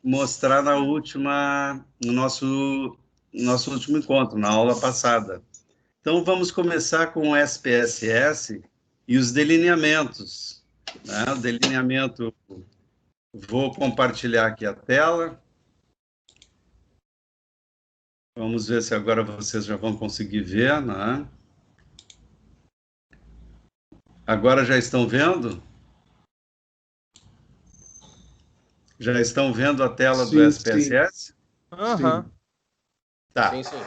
mostrar no nosso último encontro, na aula passada. Então, vamos começar com o SPSS e os delineamentos, né? O delineamento, vou compartilhar aqui a tela. Vamos ver se agora vocês já vão conseguir ver, né? Agora já estão vendo? Já estão vendo a tela do Sim, sim. SPSS? Aham. Tá. Sim, sim.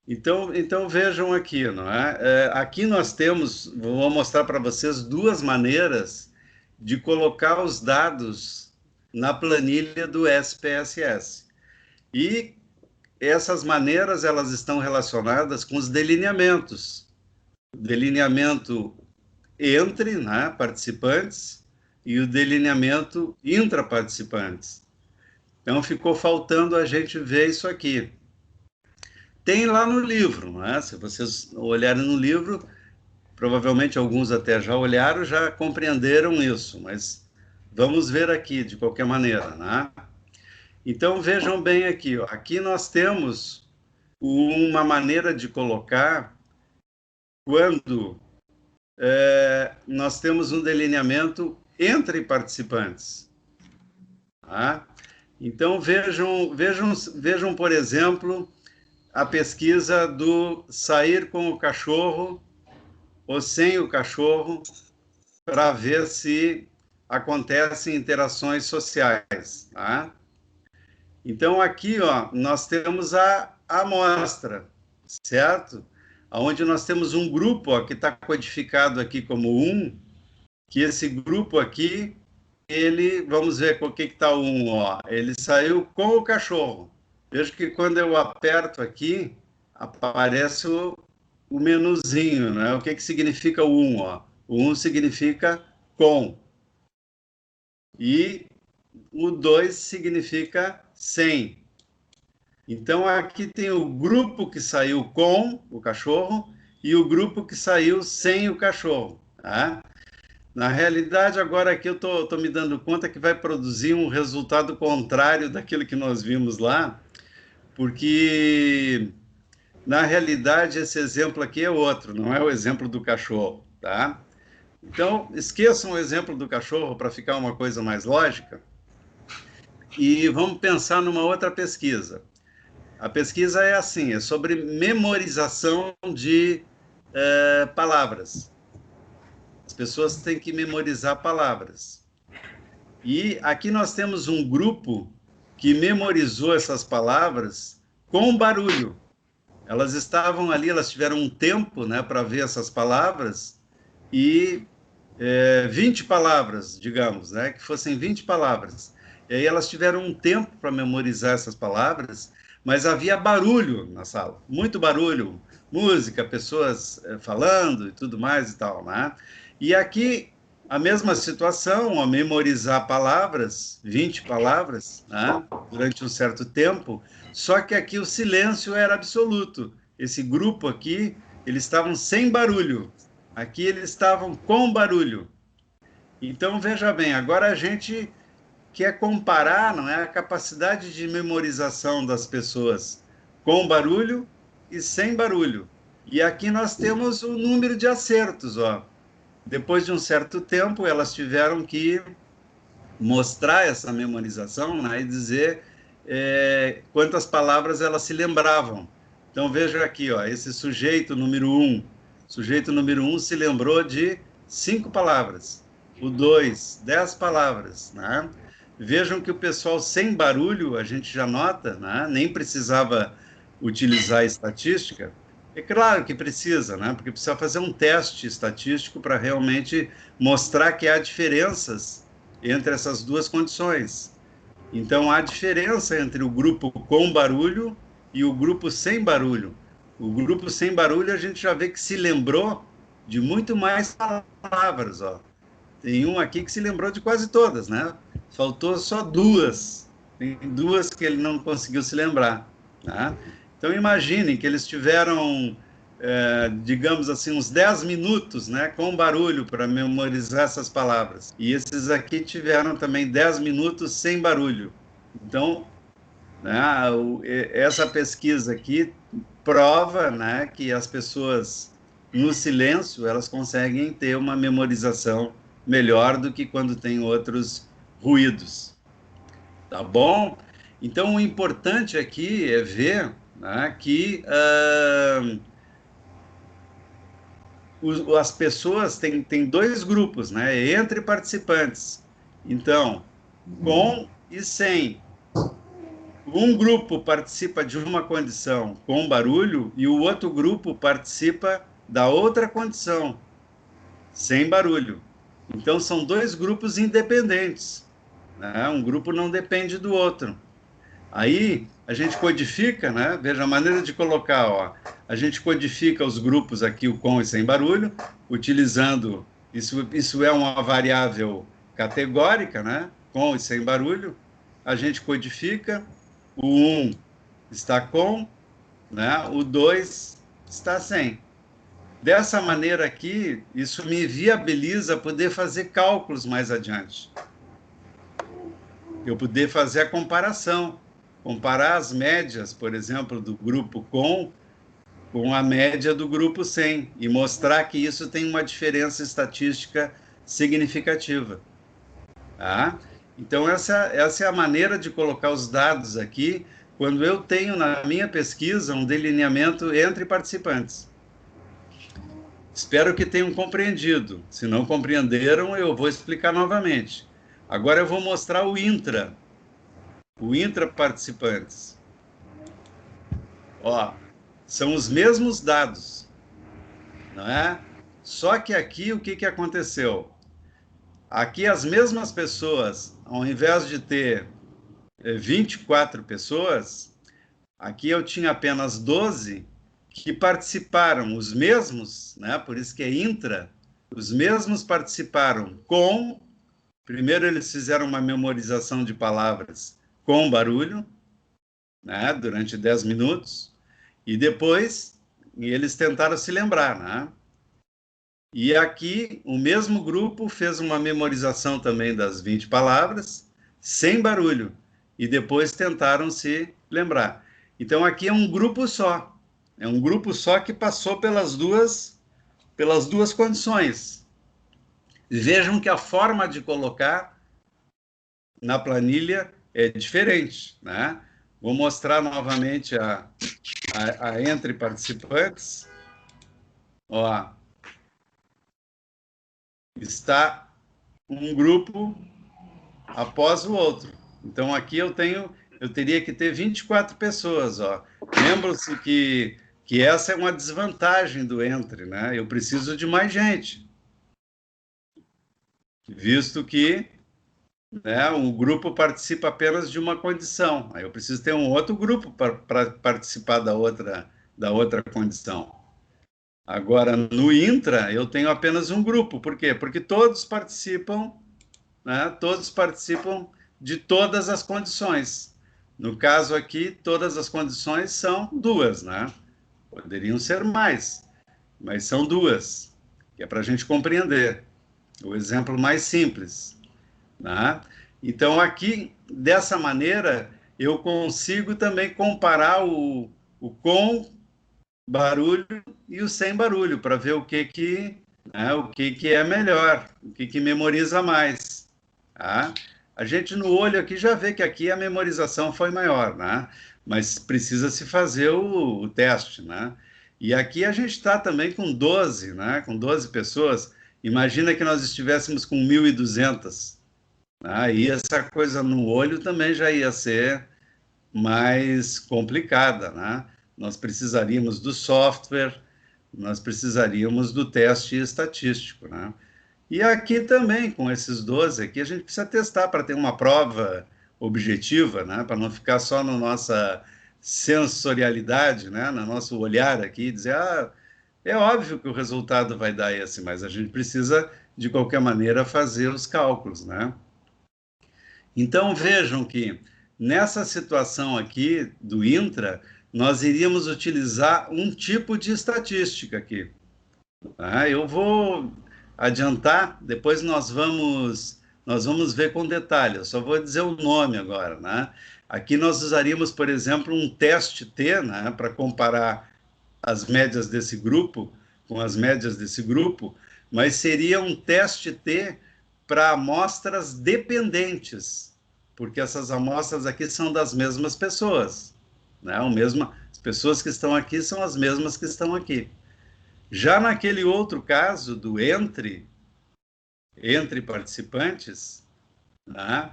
Então vejam aqui, não é? Aqui nós temos, vou mostrar para vocês duas maneiras de colocar os dados na planilha do SPSS. E essas maneiras, elas estão relacionadas com os delineamentos. Delineamento entre, né, participantes e o delineamento intraparticipantes. Então, ficou faltando a gente ver isso aqui. Tem lá no livro, né? Se vocês olharem no livro, provavelmente alguns até já olharam, já compreenderam isso, mas vamos ver aqui de qualquer maneira, né? Então vejam bem aqui, ó. Aqui nós temos uma maneira de colocar quando nós temos um delineamento entre participantes, tá? Então vejam, por exemplo, a pesquisa do sair com o cachorro ou sem o cachorro, para ver se acontecem interações sociais, tá? Então, aqui, ó, nós temos a amostra, certo? Onde nós temos um grupo, ó, que está codificado aqui como 1, que esse grupo aqui, ele, vamos ver o que está o 1, ó, ele saiu com o cachorro. Veja que quando eu aperto aqui, aparece o menuzinho, né? O que significa o 1, ó? O 1 significa com. E o 2 significa sem. Então, aqui tem o grupo que saiu com o cachorro e o grupo que saiu sem o cachorro, tá? Na realidade, agora aqui eu tô me dando conta que vai produzir um resultado contrário daquilo que nós vimos lá, porque, na realidade, esse exemplo aqui é outro, não é o exemplo do cachorro, tá? Então, esqueçam o exemplo do cachorro para ficar uma coisa mais lógica e vamos pensar numa outra pesquisa. A pesquisa é assim, é sobre memorização de palavras. As pessoas têm que memorizar palavras. E aqui nós temos um grupo que memorizou essas palavras com barulho. Elas estavam ali, elas tiveram um tempo, né, para ver essas palavras e 20 palavras, digamos, né, que fossem 20 palavras. E aí elas tiveram um tempo para memorizar essas palavras, mas havia barulho na sala, muito barulho, música, pessoas falando e tudo mais e tal, né? E aqui a mesma situação, a memorizar palavras, 20 palavras, né, durante um certo tempo, só que aqui o silêncio era absoluto. Esse grupo aqui, eles estavam sem barulho. Aqui eles estavam com barulho. Então, veja bem, agora a gente quer comparar, não é, a capacidade de memorização das pessoas com barulho e sem barulho. E aqui nós temos o número de acertos, ó. Depois de um certo tempo, elas tiveram que mostrar essa memorização, né, e dizer quantas palavras elas se lembravam. Então, veja aqui, ó, esse sujeito número 1. Sujeito número 1 se lembrou de 5 palavras. O 2, 10 palavras, né? Vejam que o pessoal sem barulho, a gente já nota, né? Nem precisava utilizar estatística. É claro que precisa, né? Porque precisa fazer um teste estatístico para realmente mostrar que há diferenças entre essas duas condições. Então, há diferença entre o grupo com barulho e o grupo sem barulho. O grupo sem barulho, a gente já vê que se lembrou de muito mais palavras, ó. Tem um aqui que se lembrou de quase todas, né? Faltou só duas. Tem duas que ele não conseguiu se lembrar, tá? Então, imaginem que eles tiveram, digamos assim, uns 10 minutos, né, com barulho para memorizar essas palavras. E esses aqui tiveram também 10 minutos sem barulho. Então, né, essa pesquisa aqui prova, né, que as pessoas no silêncio elas conseguem ter uma memorização melhor do que quando tem outros ruídos, tá bom? Então o importante aqui é ver, né, que as pessoas têm dois grupos, né, entre participantes. Então, com e sem. Um grupo participa de uma condição com barulho e o outro grupo participa da outra condição, sem barulho. Então, são dois grupos independentes, né? Um grupo não depende do outro. Aí, a gente codifica, né? Veja a maneira de colocar, ó. A gente codifica os grupos aqui, o com e sem barulho, utilizando, isso é uma variável categórica, né? Com e sem barulho. A gente codifica, o 1 está com, né? O 2 está sem. Dessa maneira aqui, isso me viabiliza poder fazer cálculos mais adiante. Eu poder fazer a comparação, comparar as médias, por exemplo, do grupo com a média do grupo sem, e mostrar que isso tem uma diferença estatística significativa. Tá? Então, essa é a maneira de colocar os dados aqui, quando eu tenho na minha pesquisa um delineamento entre participantes. Espero que tenham compreendido. Se não compreenderam, eu vou explicar novamente. Agora eu vou mostrar o intra-participantes. Ó, são os mesmos dados, não é? Só que aqui o que aconteceu? Aqui as mesmas pessoas, ao invés de ter 24 pessoas, aqui eu tinha apenas 12 que participaram, os mesmos, né? Por isso que é intra, os mesmos participaram com, primeiro eles fizeram uma memorização de palavras com barulho, né? Durante 10 minutos, e depois eles tentaram se lembrar, né? E aqui o mesmo grupo fez uma memorização também das 20 palavras, sem barulho, e depois tentaram se lembrar. Então aqui é um grupo só. É um grupo só que passou pelas duas condições. Vejam que a forma de colocar na planilha é diferente, né? Vou mostrar novamente a entre participantes. Ó, está um grupo após o outro. Então aqui eu teria que ter 24 pessoas, ó. Lembram-se que essa é uma desvantagem do entre, né? Eu preciso de mais gente, visto que, né, o grupo participa apenas de uma condição. Aí eu preciso ter um outro grupo para participar da outra condição. Agora, no intra, eu tenho apenas um grupo. Por quê? Porque todos participam, né? Todos participam de todas as condições. No caso aqui, todas as condições são duas, né? Poderiam ser mais, mas são duas, que é para a gente compreender. O exemplo mais simples, né? Então, aqui, dessa maneira, eu consigo também comparar o com barulho e o sem barulho, para ver o que é melhor, o que memoriza mais. Tá? A gente no olho aqui já vê que aqui a memorização foi maior, né? Mas precisa se fazer o teste, né? E aqui a gente está também com 12, né? Com 12 pessoas. Imagina que nós estivéssemos com 1.200. Aí essa coisa no olho também já ia ser mais complicada, né? Nós precisaríamos do software, nós precisaríamos do teste estatístico, né? E aqui também, com esses 12 aqui, a gente precisa testar para ter uma prova objetiva, né? Para não ficar só na nossa sensorialidade, né? No nosso olhar aqui, e dizer, é óbvio que o resultado vai dar esse, mas a gente precisa, de qualquer maneira, fazer os cálculos, né? Então, vejam que nessa situação aqui do intra, nós iríamos utilizar um tipo de estatística aqui. Tá? Eu vou adiantar, depois nós nós vamos ver com detalhe. Eu só vou dizer o nome agora, né? Aqui nós usaríamos, por exemplo, um teste T, né, para comparar as médias desse grupo com as médias desse grupo, mas seria um teste T para amostras dependentes, porque essas amostras aqui são das mesmas pessoas, né? As pessoas que estão aqui são as mesmas que estão aqui. Já naquele outro caso do entre participantes, né?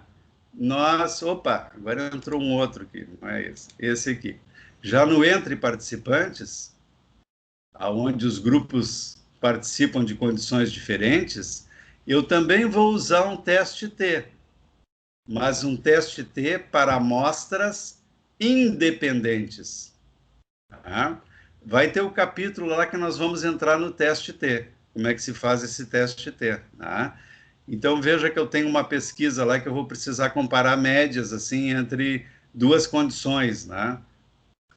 Opa, agora entrou um outro aqui, não é esse aqui. Já no entre participantes, aonde os grupos participam de condições diferentes, eu também vou usar um teste T, mas um teste T para amostras independentes. Tá? Vai ter o capítulo lá que nós vamos entrar no teste T, como é que se faz esse teste T. Tá? Então, veja que eu tenho uma pesquisa lá que eu vou precisar comparar médias assim entre duas condições, né?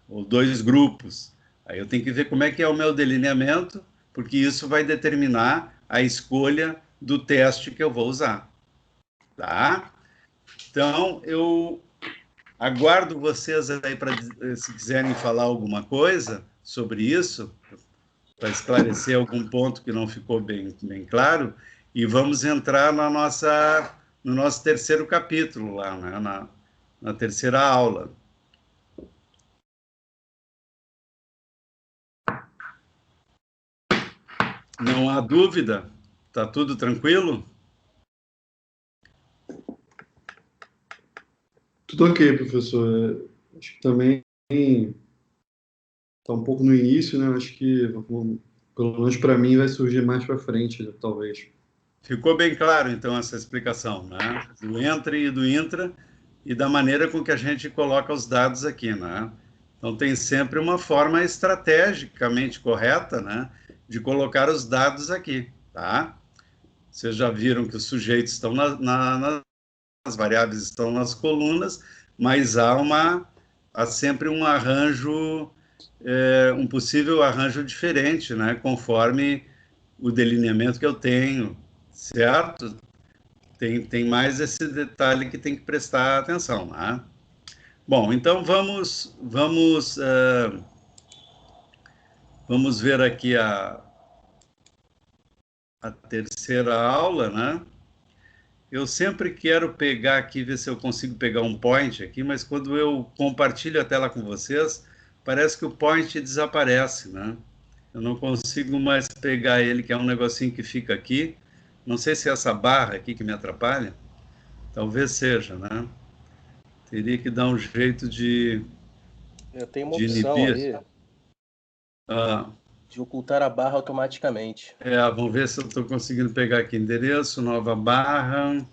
Ou dois grupos. Aí eu tenho que ver como é que é o meu delineamento, porque isso vai determinar a escolha do teste que eu vou usar. Tá? Então, eu aguardo vocês aí para, se quiserem falar alguma coisa sobre isso, para esclarecer algum ponto que não ficou bem claro, e vamos entrar no nosso terceiro capítulo lá, né? Na terceira aula. Não há dúvida? Está tudo tranquilo? Tudo ok, professor. Acho que também está um pouco no início, né? Acho que, pelo menos para mim, vai surgir mais para frente, talvez. Ficou bem claro, então, essa explicação, né? Do entre e do intra e da maneira com que a gente coloca os dados aqui, né? Então, tem sempre uma forma estrategicamente correta, né, de colocar os dados aqui, tá? Vocês já viram que os sujeitos estão as variáveis estão nas colunas, mas há sempre um arranjo, um possível arranjo diferente, né, conforme o delineamento que eu tenho, certo? Tem mais esse detalhe que tem que prestar atenção, né? Bom, então vamos ver aqui a terceira aula, né? Eu sempre quero pegar aqui, ver se eu consigo pegar um point aqui, mas quando eu compartilho a tela com vocês, parece que o point desaparece, né? Eu não consigo mais pegar ele, que é um negocinho que fica aqui. Não sei se é essa barra aqui que me atrapalha. Talvez seja, né? Teria que dar um jeito Eu tenho uma de opção inibir. aí Ah, de ocultar a barra automaticamente. vamos ver se eu estou conseguindo pegar aqui. Endereço, nova barra,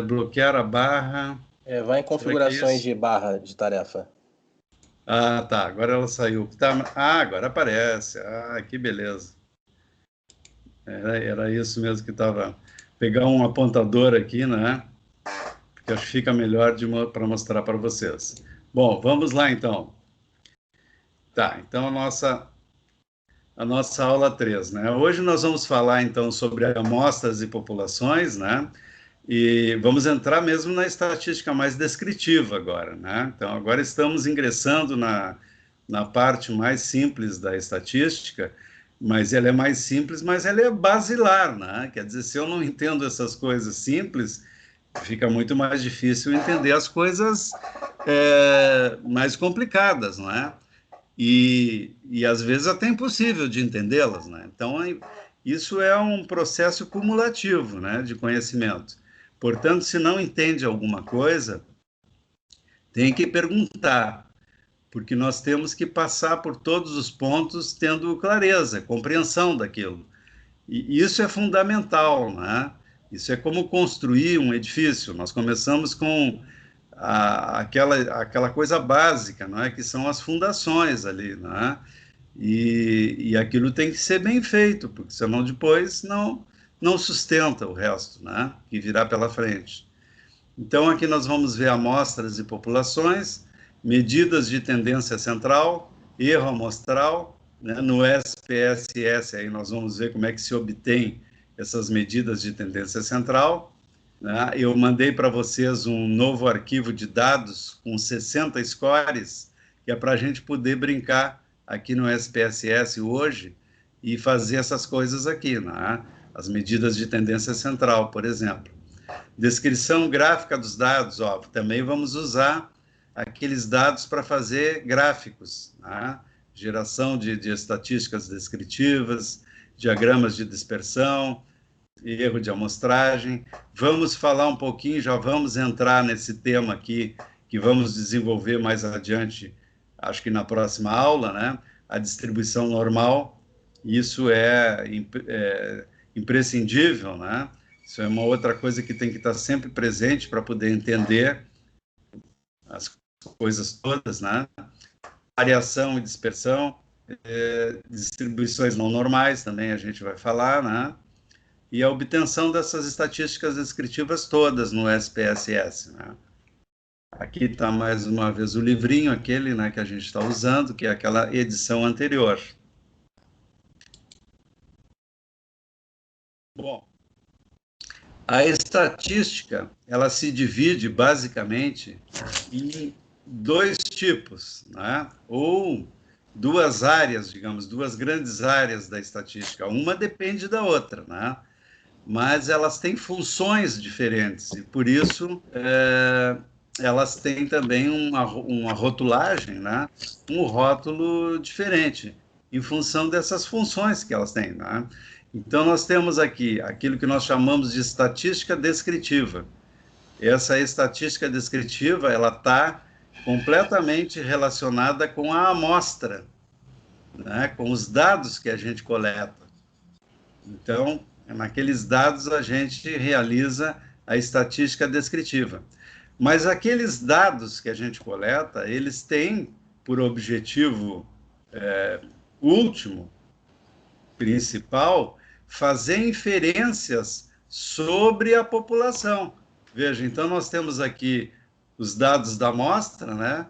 bloquear a barra. Vai em Será que é configurações isso? de barra de tarefa. Ah, tá. Agora ela saiu. Agora aparece. Ah, que beleza. Era isso mesmo que estava. Pegar um apontador aqui, né? Porque acho que fica melhor para mostrar para vocês. Bom, vamos lá então. Tá, então a nossa aula 3, né? Hoje nós vamos falar então sobre amostras e populações, né? E vamos entrar mesmo na estatística mais descritiva agora, né? Então, agora estamos ingressando na parte mais simples da estatística, mas ela é mais simples, mas ela é basilar, né? Quer dizer, se eu não entendo essas coisas simples, fica muito mais difícil entender as coisas mais complicadas, não é? E às vezes até impossível de entendê-las, né? Então, isso é um processo cumulativo, né, de conhecimento. Portanto, se não entende alguma coisa, tem que perguntar, porque nós temos que passar por todos os pontos tendo clareza, compreensão daquilo. E isso é fundamental, né? Isso é como construir um edifício. Nós começamos com aquela coisa básica, não é? Que são as fundações ali, né? E aquilo tem que ser bem feito, porque senão depois não sustenta o resto, né? Que virá pela frente. Então, aqui nós vamos ver amostras e populações, medidas de tendência central, erro amostral, né? No SPSS, aí nós vamos ver como é que se obtém essas medidas de tendência central, né? Eu mandei para vocês um novo arquivo de dados com 60 scores, que é para a gente poder brincar aqui no SPSS hoje e fazer essas coisas aqui, né? As medidas de tendência central, por exemplo. Descrição gráfica dos dados, ó, também vamos usar aqueles dados para fazer gráficos, né? Geração de estatísticas descritivas, diagramas de dispersão, erro de amostragem. Vamos falar um pouquinho, já vamos entrar nesse tema aqui, que vamos desenvolver mais adiante, acho que na próxima aula, né? A distribuição normal, isso é imprescindível, né? Isso é uma outra coisa que tem que estar sempre presente para poder entender as coisas todas, né? Variação e dispersão, distribuições não normais também a gente vai falar, né? E a obtenção dessas estatísticas descritivas todas no SPSS, né? Aqui está mais uma vez o livrinho, aquele, né, que a gente está usando, que é aquela edição anterior. Bom, a estatística, ela se divide basicamente em dois tipos, né? Ou duas áreas, digamos, duas grandes áreas da estatística. Uma depende da outra, né? Mas elas têm funções diferentes e, por isso, elas têm também uma rotulagem, né? Um rótulo diferente, em função dessas funções que elas têm, né? Então, nós temos aqui aquilo que nós chamamos de estatística descritiva. Essa estatística descritiva, ela está completamente relacionada com a amostra, né? Com os dados que a gente coleta. Então, naqueles dados, a gente realiza a estatística descritiva. Mas aqueles dados que a gente coleta, eles têm por objetivo último, principal, fazer inferências sobre a população. Veja, então nós temos aqui os dados da amostra, né?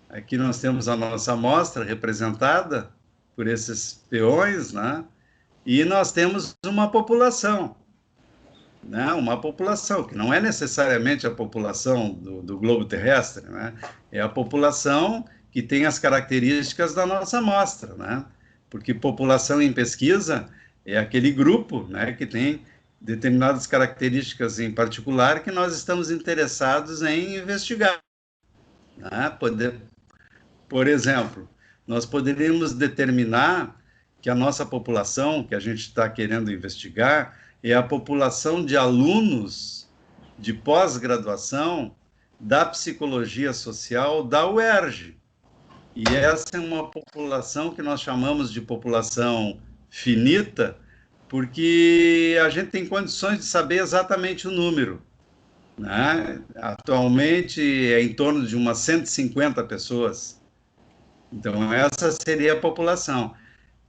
Aqui nós temos a nossa amostra representada por esses peões, né? E nós temos uma população, né? Uma população, que não é necessariamente a população do globo terrestre, né? É a população que tem as características da nossa amostra, né? Porque população em pesquisa é aquele grupo, né, que tem determinadas características em particular que nós estamos interessados em investigar, né? Por exemplo, nós poderíamos determinar que a nossa população, que a gente está querendo investigar, é a população de alunos de pós-graduação da psicologia social da UERJ. E essa é uma população que nós chamamos de população finita, porque a gente tem condições de saber exatamente o número, né? Atualmente é em torno de umas 150 pessoas. Então, essa seria a população.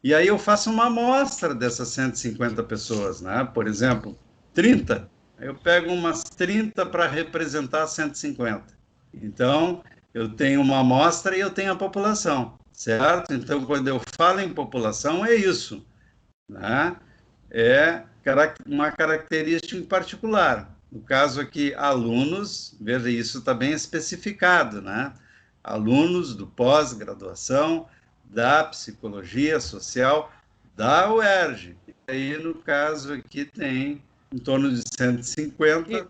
E aí eu faço uma amostra dessas 150 pessoas, né? Por exemplo, 30. Eu pego umas 30 para representar 150. Então, eu tenho uma amostra e eu tenho a população, certo? Então, quando eu falo em população, é isso, né? É uma característica em particular. No caso aqui, alunos, veja, isso está bem especificado, né? Alunos do pós-graduação da psicologia social da UERJ. E aí, no caso aqui, tem em torno de 150.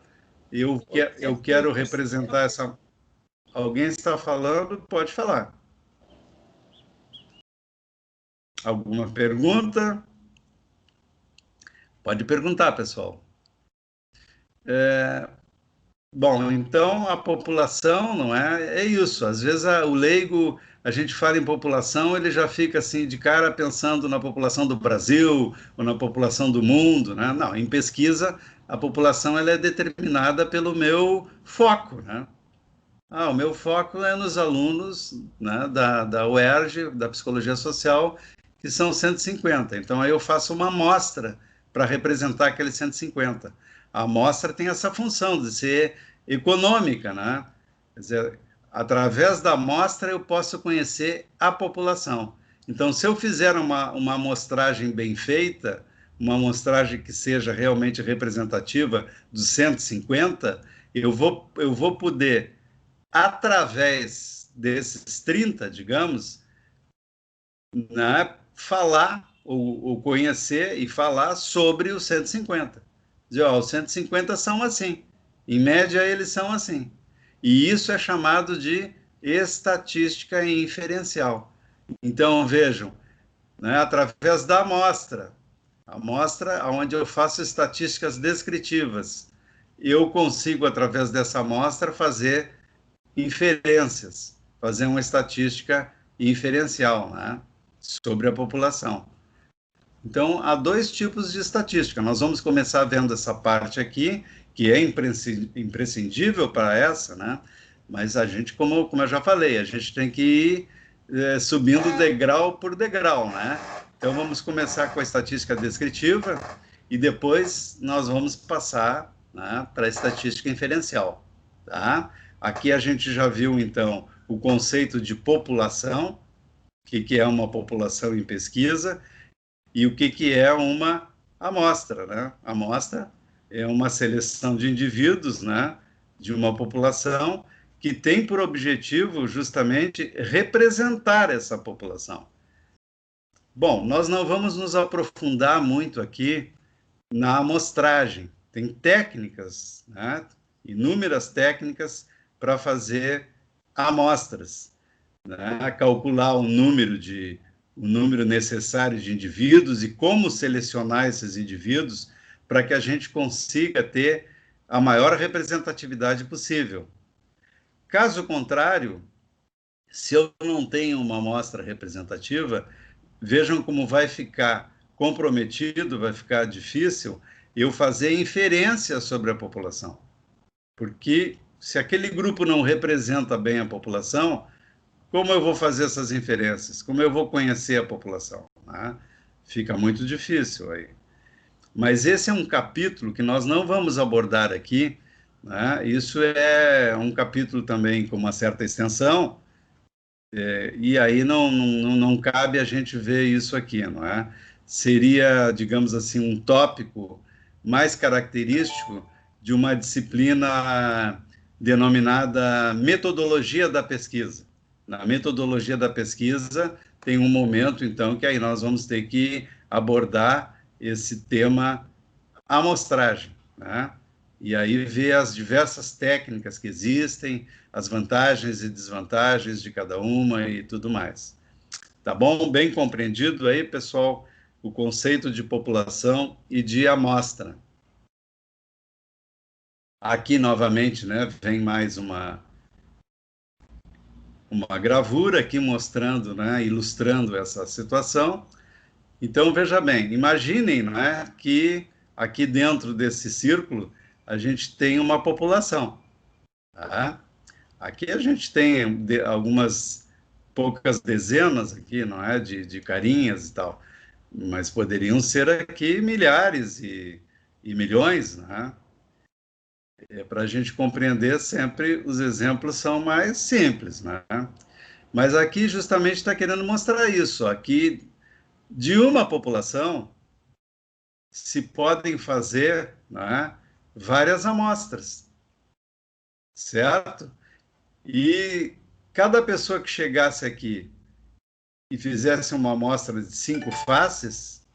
Eu quero representar essa... Alguém está falando? Pode falar. Alguma pergunta? Pode perguntar, pessoal. Bom, então a população, não é? É isso. Às vezes o leigo, a gente fala em população, ele já fica assim de cara pensando na população do Brasil ou na população do mundo, né? Não, em pesquisa a população ela é determinada pelo meu foco, né? O meu foco é nos alunos, né, da UERJ, da Psicologia Social, que são 150. Então, aí eu faço uma amostra para representar aqueles 150. A amostra tem essa função de ser econômica, né? Quer dizer, através da amostra eu posso conhecer a população. Então, se eu fizer uma amostragem bem feita, uma amostragem que seja realmente representativa dos 150, eu vou poder, através desses 30, digamos, né, falar ou conhecer e falar sobre os 150. Dizer, ó, os 150 são assim, em média eles são assim. E isso é chamado de estatística inferencial. Então, vejam, né, através da amostra onde eu faço estatísticas descritivas, eu consigo, através dessa amostra, fazer inferências, fazer uma estatística inferencial, né, sobre a população. Então, há dois tipos de estatística. Nós vamos começar vendo essa parte aqui, que é imprescindível para essa, né? Mas a gente, como eu já falei, a gente tem que ir subindo degrau por degrau, né? Então, vamos começar com a estatística descritiva e depois nós vamos passar, né, para a estatística inferencial, tá? Aqui a gente já viu, então, o conceito de população, o que é uma população em pesquisa, e o que é uma amostra, né? A amostra é uma seleção de indivíduos, né, de uma população que tem por objetivo justamente representar essa população. Bom, nós não vamos nos aprofundar muito aqui na amostragem. Tem técnicas, né, inúmeras técnicas para fazer amostras, né, calcular o número necessário de indivíduos e como selecionar esses indivíduos para que a gente consiga ter a maior representatividade possível. Caso contrário, se eu não tenho uma amostra representativa, vejam como vai ficar comprometido, vai ficar difícil eu fazer inferência sobre a população. Porque se aquele grupo não representa bem a população, como eu vou fazer essas inferências? Como eu vou conhecer a população? Né? Fica muito difícil aí. Mas esse é um capítulo que nós não vamos abordar aqui, né? Isso é um capítulo também com uma certa extensão, e aí não cabe a gente ver isso aqui, não é? Seria, digamos assim, um tópico mais característico de uma disciplina denominada metodologia da pesquisa. Na metodologia da pesquisa tem um momento, então, que aí nós vamos ter que abordar esse tema amostragem, né? E aí ver as diversas técnicas que existem, as vantagens e desvantagens de cada uma e tudo mais. Tá bom? Bem compreendido aí, pessoal, o conceito de população e de amostra. Aqui, novamente, né, vem mais uma gravura aqui mostrando, né, ilustrando essa situação. Então, veja bem, imaginem, né, que aqui dentro desse círculo a gente tem uma população, tá? Aqui a gente tem algumas poucas dezenas aqui, não é, de carinhas e tal, mas poderiam ser aqui milhares e milhões, né? Para a gente compreender sempre, os exemplos são mais simples, né? Mas aqui justamente está querendo mostrar isso. Aqui, de uma população, se podem fazer, né, várias amostras, certo? E cada pessoa que chegasse aqui e fizesse uma amostra de 5 faces,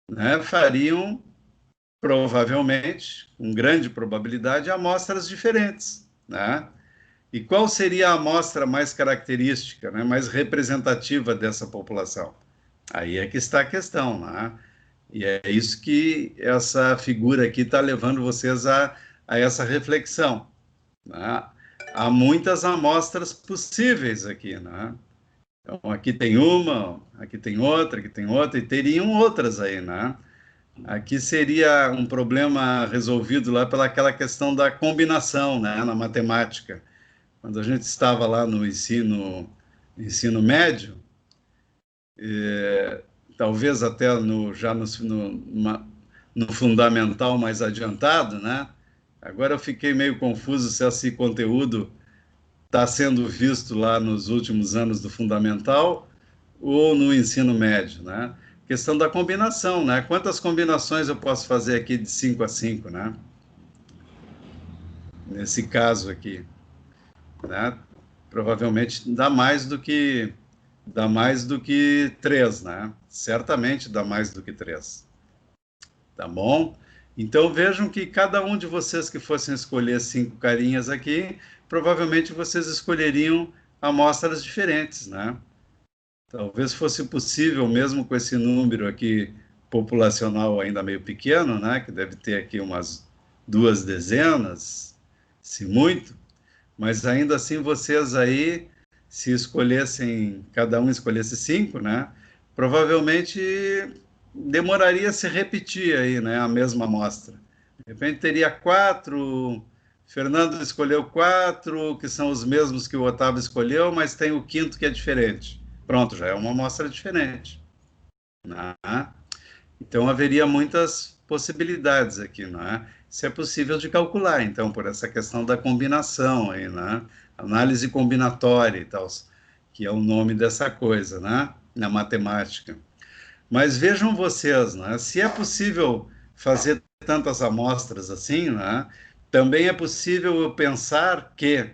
né, fariam, provavelmente, com grande probabilidade, amostras diferentes, né? E qual seria a amostra mais característica, né, mais representativa dessa população? Aí é que está a questão, né? E é isso que essa figura aqui está levando vocês a essa reflexão, né? Há muitas amostras possíveis aqui, né? Então, aqui tem uma, aqui tem outra, e teriam outras aí, né? Aqui seria um problema resolvido lá pelaquela questão da combinação, né, na matemática. Quando a gente estava lá no ensino médio, talvez até já no fundamental mais adiantado, né? Agora eu fiquei meio confuso se esse conteúdo está sendo visto lá nos últimos anos do fundamental ou no ensino médio, né? questão da combinação, né? Quantas combinações eu posso fazer aqui de 5 a 5, né? Nesse caso aqui, né? Provavelmente dá mais do que 3, né? Certamente dá mais do que 3. Tá bom? Então vejam que cada um de vocês que fossem escolher 5 carinhas aqui, provavelmente vocês escolheriam amostras diferentes, né? Talvez fosse possível, mesmo com esse número aqui populacional ainda meio pequeno, né? Que deve ter aqui umas 2 dezenas, se muito, mas ainda assim vocês aí, se escolhessem, cada um escolhesse 5, né? Provavelmente demoraria a se repetir aí, né? A mesma amostra. De repente teria 4, Fernando escolheu 4, que são os mesmos que o Otávio escolheu, mas tem o quinto que é diferente. Pronto, já é uma amostra diferente, né? Então haveria muitas possibilidades aqui, né? Isso é possível de calcular, então, por essa questão da combinação aí, né? Análise combinatória e tal, que é o nome dessa coisa, né? Na matemática. Mas vejam vocês, né? Se é possível fazer tantas amostras assim, né? Também é possível eu pensar que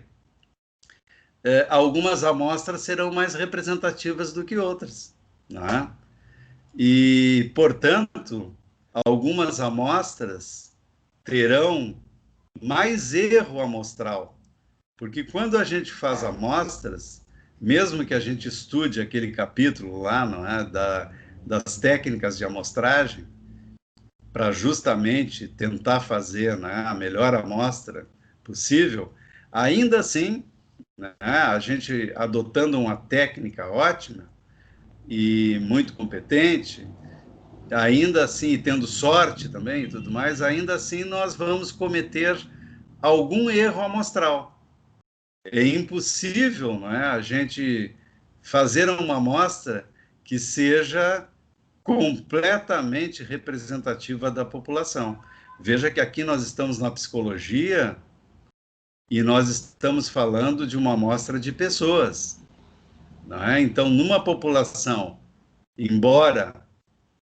algumas amostras serão mais representativas do que outras, né? E, portanto, algumas amostras terão mais erro amostral, porque quando a gente faz amostras, mesmo que a gente estude aquele capítulo lá, não é, das técnicas de amostragem, para justamente tentar fazer, né, a melhor amostra possível, ainda assim, né, a gente adotando uma técnica ótima e muito competente, ainda assim, tendo sorte também e tudo mais, ainda assim nós vamos cometer algum erro amostral. É impossível, não é, a gente fazer uma amostra que seja completamente representativa da população. Veja que aqui nós estamos na psicologia e nós estamos falando de uma amostra de pessoas, não é? Então, numa população, embora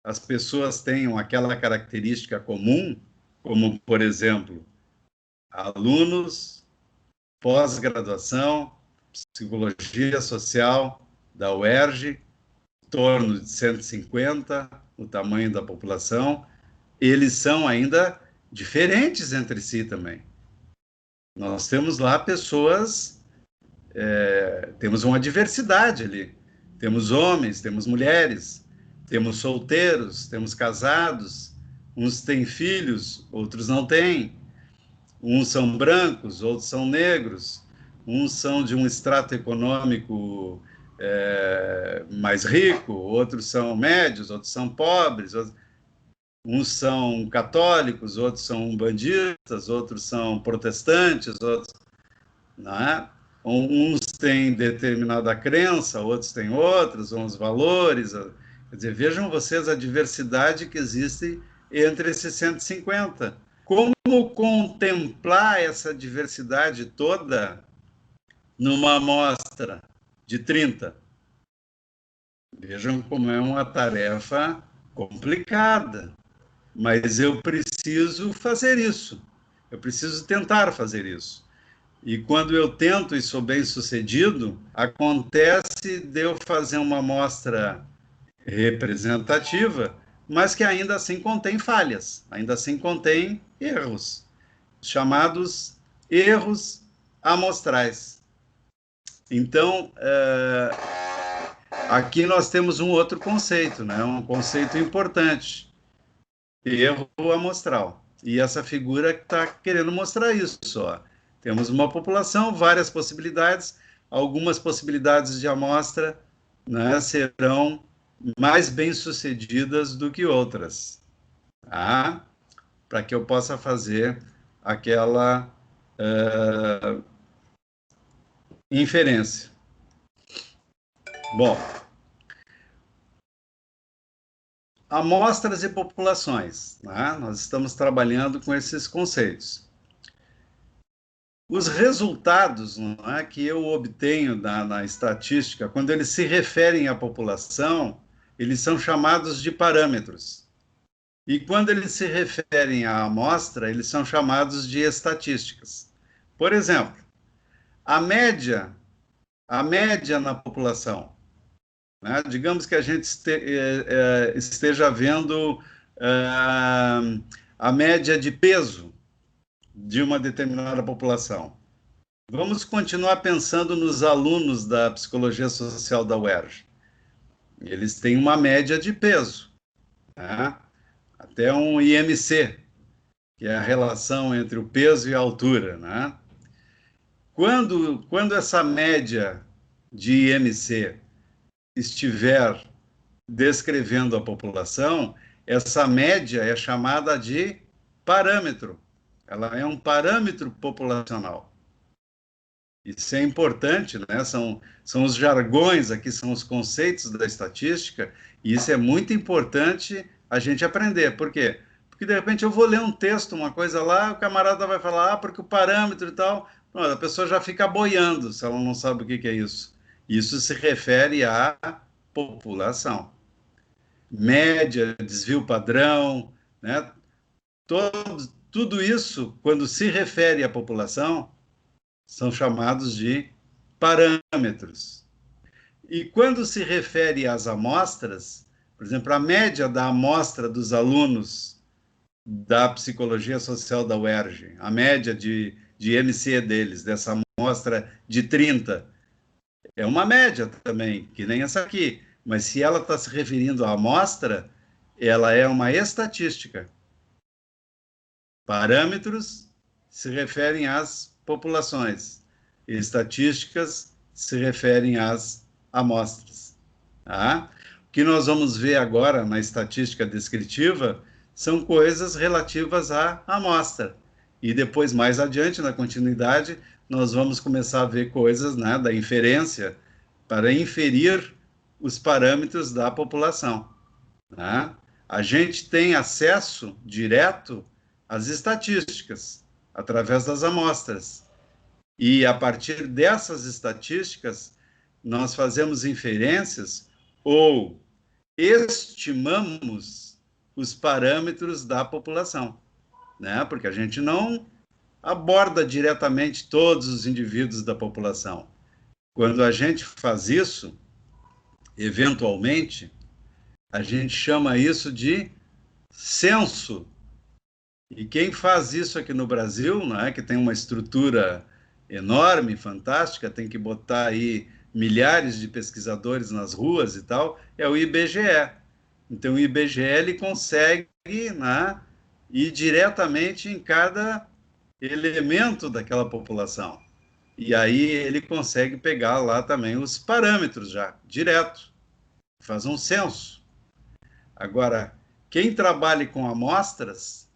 as pessoas tenham aquela característica comum, como, por exemplo, alunos, pós-graduação, psicologia social da UERJ, em torno de 150, o tamanho da população, eles são ainda diferentes entre si também. Nós temos lá pessoas, temos uma diversidade ali. Temos homens, temos mulheres, temos solteiros, temos casados, uns têm filhos, outros não têm. Uns são brancos, outros são negros, uns são de um extrato econômico mais rico, outros são médios, outros são pobres, uns são católicos, outros são umbandistas, outros são protestantes, outros, né? Uns têm determinada crença, outros têm outros, uns valores. Quer dizer, vejam vocês a diversidade que existe entre esses 150. Como contemplar essa diversidade toda numa amostra de 30? Vejam como é uma tarefa complicada, mas eu preciso fazer isso. Eu preciso tentar fazer isso. E quando eu tento e sou bem-sucedido, acontece de eu fazer uma amostra representativa, mas que ainda assim contém falhas, ainda assim contém erros, chamados erros amostrais. Então, aqui nós temos um outro conceito, né? Um conceito importante, erro amostral. E essa figura está querendo mostrar isso, ó. Temos uma população, várias possibilidades, algumas possibilidades de amostra, né, serão mais bem-sucedidas do que outras, tá? Para que eu possa fazer aquela inferência. Bom, amostras e populações, né? Nós estamos trabalhando com esses conceitos. Os resultados, não é, que eu obtenho na estatística, quando eles se referem à população, eles são chamados de parâmetros. E quando eles se referem à amostra, eles são chamados de estatísticas. Por exemplo, a média na população, né? Digamos que a gente esteja vendo a média de peso de uma determinada população. Vamos continuar pensando nos alunos da Psicologia Social da UERJ. Eles têm uma média de peso, né? Até um IMC, que é a relação entre o peso e a altura, né? Quando essa média de IMC estiver descrevendo a população, essa média é chamada de parâmetro. Ela é um parâmetro populacional. Isso é importante, né? São os jargões aqui, são os conceitos da estatística, e isso é muito importante a gente aprender. Por quê? Porque, de repente, eu vou ler um texto, uma coisa lá, o camarada vai falar, porque o parâmetro e tal, a pessoa já fica boiando se ela não sabe o que é isso. Isso se refere à população. Média, desvio padrão, né? Tudo isso, quando se refere à população, são chamados de parâmetros. E quando se refere às amostras, por exemplo, a média da amostra dos alunos da Psicologia Social da UERJ, a média de MC deles, dessa amostra de 30, é uma média também, que nem essa aqui. Mas se ela está se referindo à amostra, ela é uma estatística. Parâmetros se referem às populações. Estatísticas se referem às amostras. Tá? O que nós vamos ver agora na estatística descritiva são coisas relativas à amostra. E depois, mais adiante, na continuidade, nós vamos começar a ver coisas, né, da inferência para inferir os parâmetros da população. Né? A gente tem acesso direto às estatísticas, através das amostras. E, a partir dessas estatísticas, nós fazemos inferências ou estimamos os parâmetros da população, né? Porque a gente não aborda diretamente todos os indivíduos da população. Quando a gente faz isso, eventualmente, a gente chama isso de censo. E quem faz isso aqui no Brasil, né, que tem uma estrutura enorme, fantástica, tem que botar aí milhares de pesquisadores nas ruas e tal, é o IBGE. Então, o IBGE ele consegue, né, ir diretamente em cada elemento daquela população. E aí ele consegue pegar lá também os parâmetros já, direto. Faz um censo. Agora, quem trabalha com amostras,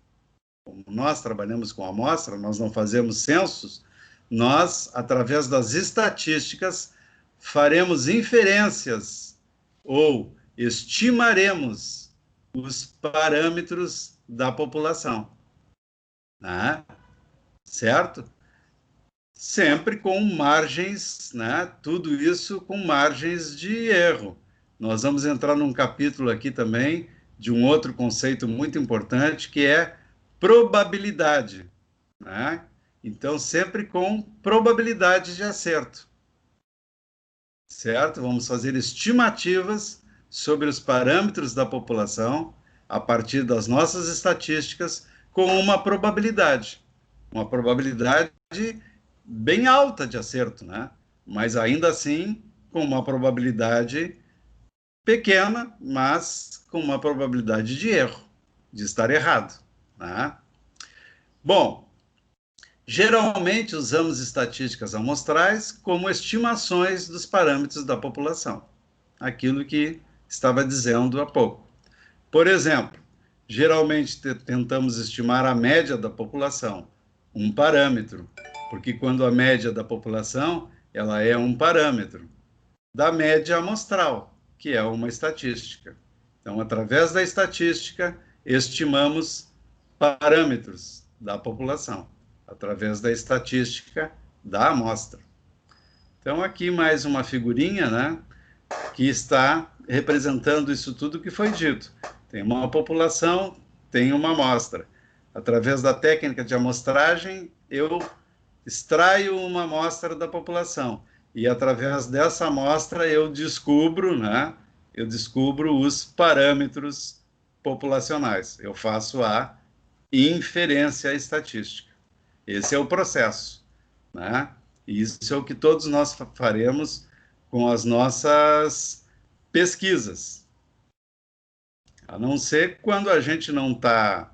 como nós trabalhamos com amostra, nós não fazemos censos, nós, através das estatísticas, faremos inferências ou estimaremos os parâmetros da população. Né? Certo? Sempre com margens, né? Tudo isso com margens de erro. Nós vamos entrar num capítulo aqui também de um outro conceito muito importante, que é probabilidade. Né? Então, sempre com probabilidade de acerto. Certo? Vamos fazer estimativas sobre os parâmetros da população a partir das nossas estatísticas com uma probabilidade. Uma probabilidade bem alta de acerto, né? Mas ainda assim com uma probabilidade pequena, mas com uma probabilidade de erro, de estar errado. Né? Bom, geralmente usamos estatísticas amostrais como estimações dos parâmetros da população. Aquilo que estava dizendo há pouco. Por exemplo, geralmente tentamos estimar a média da população, um parâmetro, porque quando a média da população, ela é um parâmetro da média amostral, que é uma estatística. Então, através da estatística, estimamos parâmetros da população, através da estatística da amostra. Então, aqui mais uma figurinha, né? que está representando isso tudo que foi dito. Tem uma população, tem uma amostra. Através da técnica de amostragem, eu extraio uma amostra da população. E através dessa amostra eu descubro, né? Eu descubro os parâmetros populacionais. Eu faço a inferência estatística. Esse é o processo, né? E isso é o que todos nós faremos com as nossas pesquisas. A não ser quando a gente não está,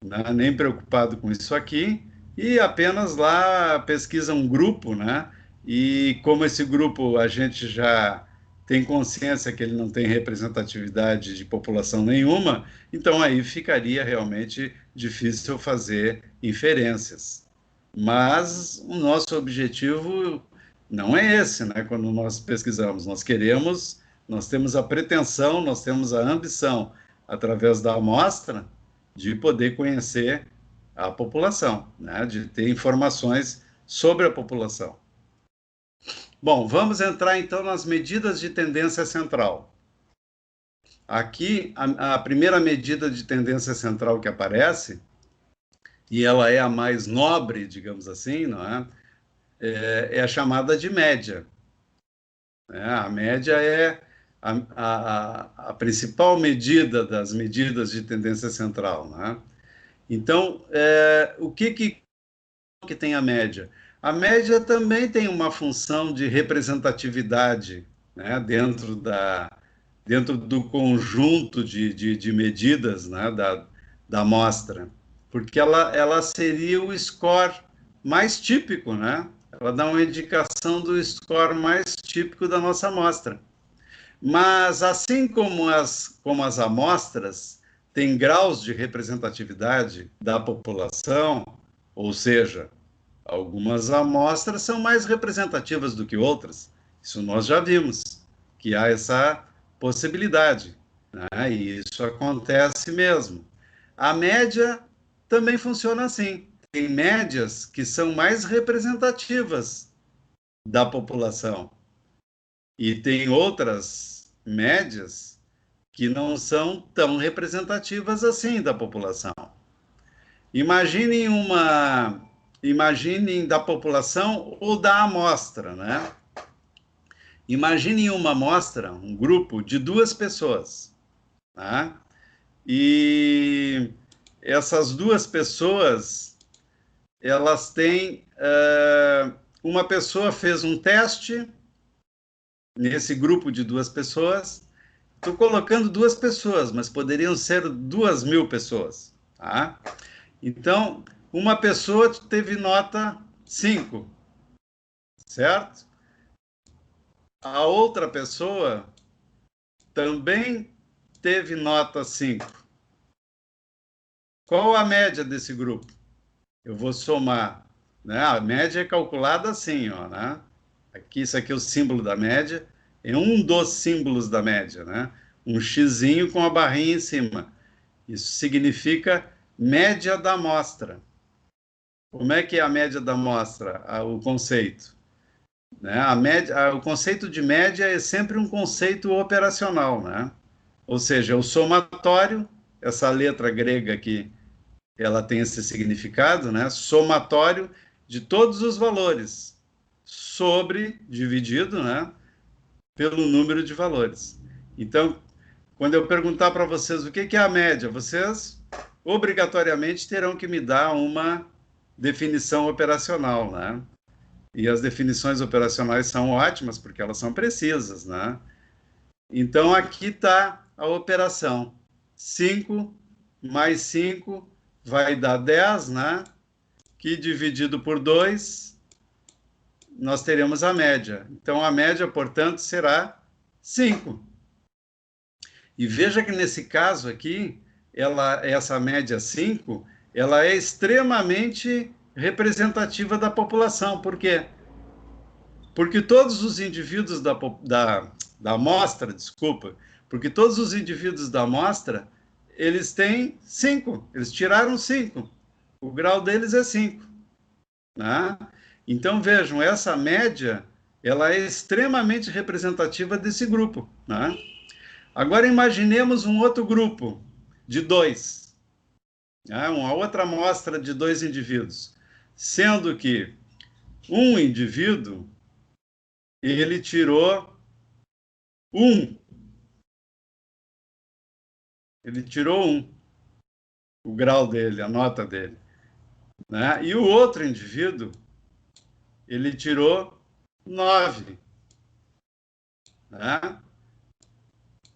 né, nem preocupado com isso aqui e apenas lá pesquisa um grupo, né? E como esse grupo a gente já tem consciência que ele não tem representatividade de população nenhuma, então aí ficaria realmente difícil fazer inferências. Mas o nosso objetivo não é esse, né? Quando nós pesquisamos, nós temos a pretensão, nós temos a ambição, através da amostra, de poder conhecer a população, né? De ter informações sobre a população. Bom, vamos entrar então nas medidas de tendência central. Aqui, a primeira medida de tendência central que aparece, e ela é a mais nobre, digamos assim, não é? É a chamada de média. A média é a principal medida das medidas de tendência central, né? Então, o que tem a média? A média também tem uma função de representatividade, né, dentro do conjunto de medidas, né, da amostra, porque ela seria o score mais típico, né? Ela dá uma indicação do score mais típico da nossa amostra. Mas, assim como as amostras têm graus de representatividade da população, ou seja, algumas amostras são mais representativas do que outras. Isso nós já vimos, que há essa possibilidade, né? E isso acontece mesmo. A média também funciona assim. Tem médias que são mais representativas da população. E tem outras médias que não são tão representativas assim da população. Imaginem da população ou da amostra, né? Imaginem uma amostra, um grupo de 2 pessoas, tá? E essas 2 pessoas, elas têm... uma pessoa fez um teste nesse grupo de 2 pessoas. Estou colocando 2 pessoas, mas poderiam ser 2.000 pessoas, tá? Então, uma pessoa teve nota 5, certo? A outra pessoa também teve nota 5. Qual a média desse grupo? Eu vou somar, né? A média é calculada assim, ó, né? Aqui, isso aqui é o símbolo da média, é um dos símbolos da média, né? Um xizinho com a barrinha em cima. Isso significa média da amostra. Como é que é a média da amostra? O conceito, né? O conceito de média é sempre um conceito operacional, né? Ou seja, o somatório, essa letra grega aqui, ela tem esse significado, né? Somatório de todos os valores, dividido, né, pelo número de valores. Então, quando eu perguntar para vocês o que é a média, vocês obrigatoriamente terão que me dar uma definição operacional, né? E as definições operacionais são ótimas porque elas são precisas, né? Então, aqui está a operação. 5 mais 5 vai dar 10, né? Que dividido por 2, nós teremos a média. Então, a média, portanto, será 5. E veja que nesse caso aqui, essa média 5, ela é extremamente representativa da população. Por quê? Porque todos os indivíduos da amostra, porque todos os indivíduos da amostra, eles têm 5, eles tiraram 5. O grau deles é 5. Né? Então, vejam, essa média, ela é extremamente representativa desse grupo, né? Agora imaginemos um outro grupo de dois, né? Uma outra amostra de dois indivíduos, sendo que um indivíduo ele tirou um, o grau dele, a nota dele, né? E o outro indivíduo ele tirou 9, né?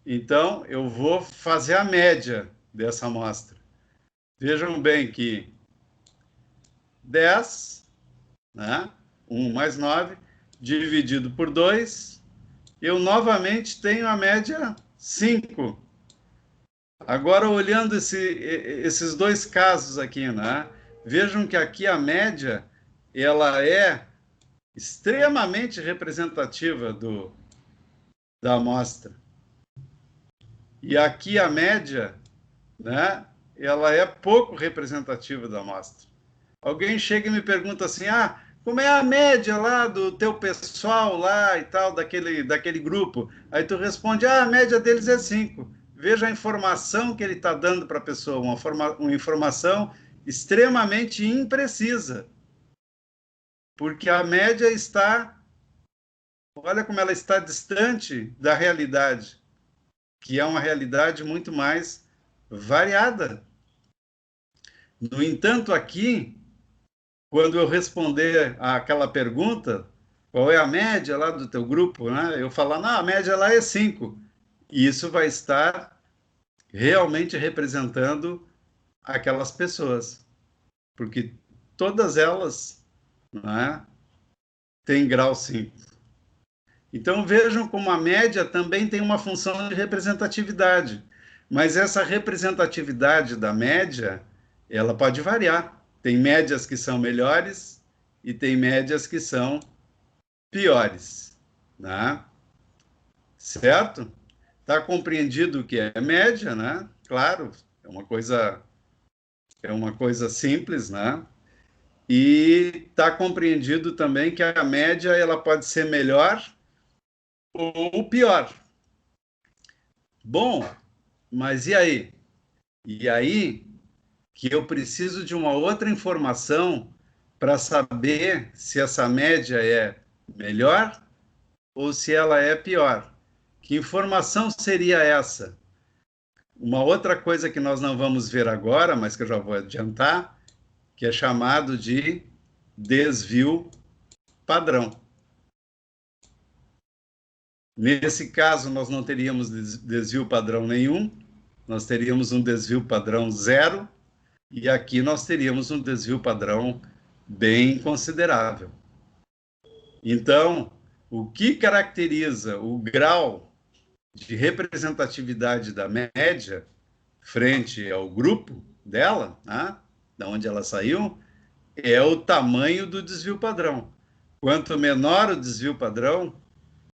Então, eu vou fazer a média dessa amostra. Vejam bem que 10, né? 1 mais 9, dividido por 2, eu novamente tenho a média 5. Agora, olhando esses dois casos aqui, né? Vejam que aqui a média, ela é extremamente representativa da amostra. E aqui a média, né, ela é pouco representativa da amostra. Alguém chega e me pergunta assim, como é a média lá do teu pessoal lá e tal, daquele grupo? Aí tu responde, a média deles é 5. Veja a informação que ele está dando para a pessoa, uma informação extremamente imprecisa. Porque a média está, olha como ela está distante da realidade, que é uma realidade muito mais variada. No entanto, aqui, quando eu responder àquela pergunta, qual é a média lá do teu grupo, né? Eu falar, não, a média lá é 5. E isso vai estar realmente representando aquelas pessoas. Porque todas elas, né, têm grau 5. Então vejam como a média também tem uma função de representatividade. Mas essa representatividade da média, ela pode variar. Tem médias que são melhores e tem médias que são piores, né? Certo? Está compreendido o que é média, né? Claro, é uma coisa simples, né? E está compreendido também que a média ela pode ser melhor ou pior. Bom, mas e aí? E aí que eu preciso de uma outra informação para saber se essa média é melhor ou se ela é pior. Que informação seria essa? Uma outra coisa que nós não vamos ver agora, mas que eu já vou adiantar, que é chamado de desvio padrão. Nesse caso, nós não teríamos desvio padrão nenhum, nós teríamos um desvio padrão 0, e aqui nós teríamos um desvio padrão bem considerável. Então, o que caracteriza o grau de representatividade da média frente ao grupo dela, né, da onde ela saiu, é o tamanho do desvio padrão. Quanto menor o desvio padrão,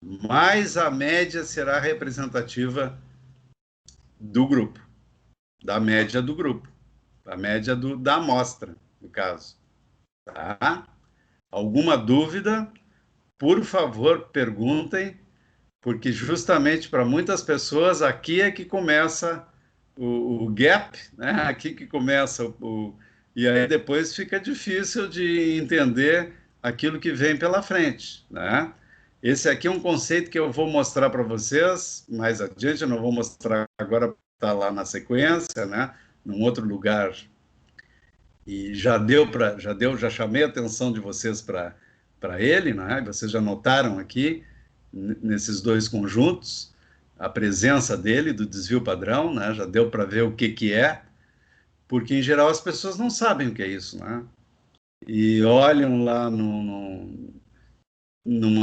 mais a média será representativa do grupo, da média do grupo, da média da amostra, no caso. Tá? Alguma dúvida? Por favor, perguntem, porque justamente para muitas pessoas aqui é que começa o gap, né? Aqui que começa e aí depois fica difícil de entender aquilo que vem pela frente, né? Esse aqui é um conceito que eu vou mostrar para vocês mais adiante, eu não vou mostrar agora, está lá na sequência, né? Num outro lugar. E já chamei a atenção de vocês para ele, né? Vocês já notaram aqui nesses dois conjuntos a presença dele, do desvio padrão, né? Já deu para ver o que é, porque em geral as pessoas não sabem o que é isso, né? E olham lá num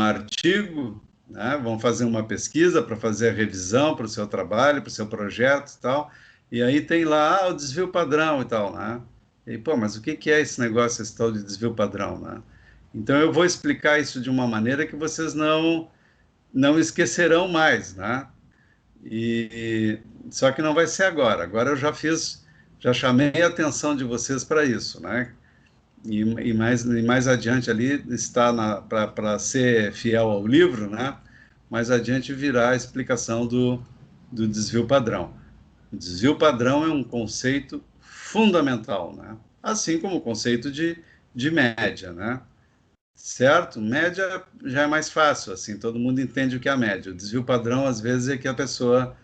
artigo, né? Vão fazer uma pesquisa para fazer a revisão para o seu trabalho, para o seu projeto e tal, e aí tem lá o desvio padrão e tal, né? E, pô, mas o que é esse negócio, esse tal de desvio padrão, né? Então eu vou explicar isso de uma maneira que vocês não esquecerão mais, né? Só que não vai ser agora. Agora eu já chamei a atenção de vocês para isso, né? e mais adiante ali está para ser fiel ao livro, né? Mais adiante virá a explicação do desvio padrão. O desvio padrão é um conceito fundamental, né? Assim como o conceito de média, né? Certo? Média já é mais fácil, assim, todo mundo entende o que é a média. O desvio padrão, às vezes, é que a pessoa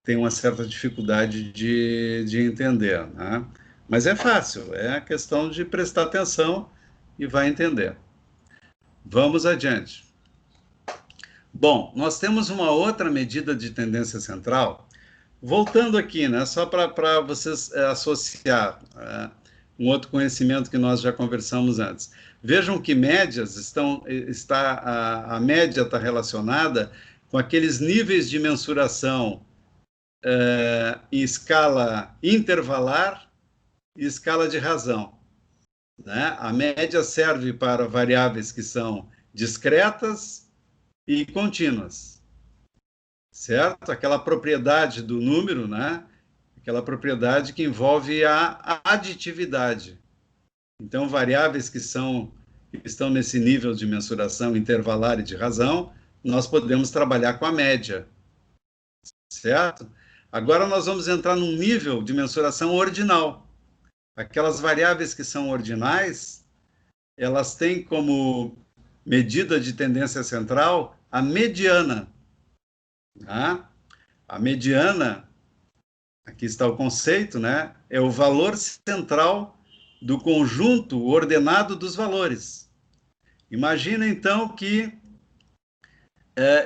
tem uma certa dificuldade de entender, né? Mas é fácil, é a questão de prestar atenção e vai entender. Vamos adiante. Bom, nós temos uma outra medida de tendência central. Voltando aqui, né, só para vocês associar um outro conhecimento que nós já conversamos antes. Vejam que médias a média está relacionada com aqueles níveis de mensuração em escala intervalar e escala de razão, né? A média serve para variáveis que são discretas e contínuas, certo? Aquela propriedade do número, né? Aquela propriedade que envolve a aditividade. Então, variáveis que estão nesse nível de mensuração intervalar e de razão, nós podemos trabalhar com a média, certo? Agora nós vamos entrar num nível de mensuração ordinal. Aquelas variáveis que são ordinais, elas têm como medida de tendência central a mediana. Tá? A mediana, aqui está o conceito, né? É o valor central do conjunto ordenado dos valores. Imagina, então, que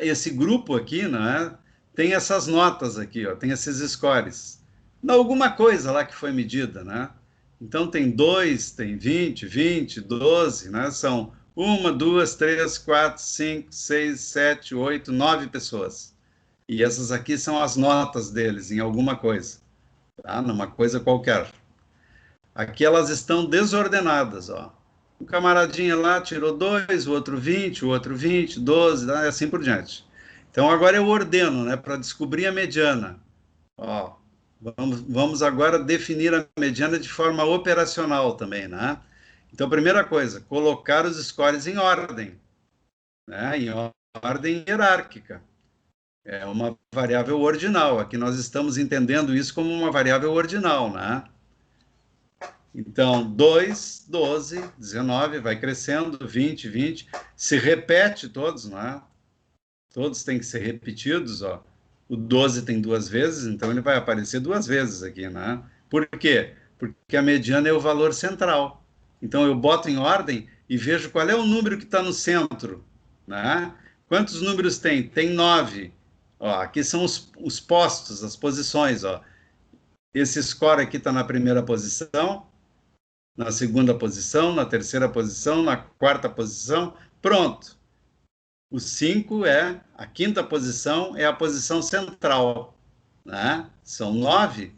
esse grupo aqui, né, tem essas notas aqui, ó, tem esses scores. Alguma coisa lá que foi medida, né? Então, tem 2, tem 20, 12, né? São 1, 2, 3, 4, 5, 6, 7, 8, 9 pessoas. E essas aqui são as notas deles em alguma coisa, tá? Numa coisa qualquer. Aqui elas estão desordenadas, ó. O camaradinha lá tirou 2, o outro 20, o outro 20, 12, e assim por diante. Então, agora eu ordeno, né, para descobrir a mediana. Ó, vamos agora definir a mediana de forma operacional também, né? Então, primeira coisa, colocar os scores em ordem, né? Em ordem hierárquica. É uma variável ordinal. Aqui nós estamos entendendo isso como uma variável ordinal, né? Então, 2, 12, 19, vai crescendo, 20, 20, se repete todos, né? Todos têm que ser repetidos, ó. O 12 tem 2 vezes, então ele vai aparecer 2 vezes aqui, né? Por quê? Porque a mediana é o valor central. Então, eu boto em ordem e vejo qual é o número que está no centro, né? Quantos números tem? Tem 9. Ó, aqui são os postos, as posições, ó. Esse score aqui está na primeira posição, na segunda posição, na terceira posição, na quarta posição, pronto. O 5 é, a quinta posição é a posição central, né? São 9,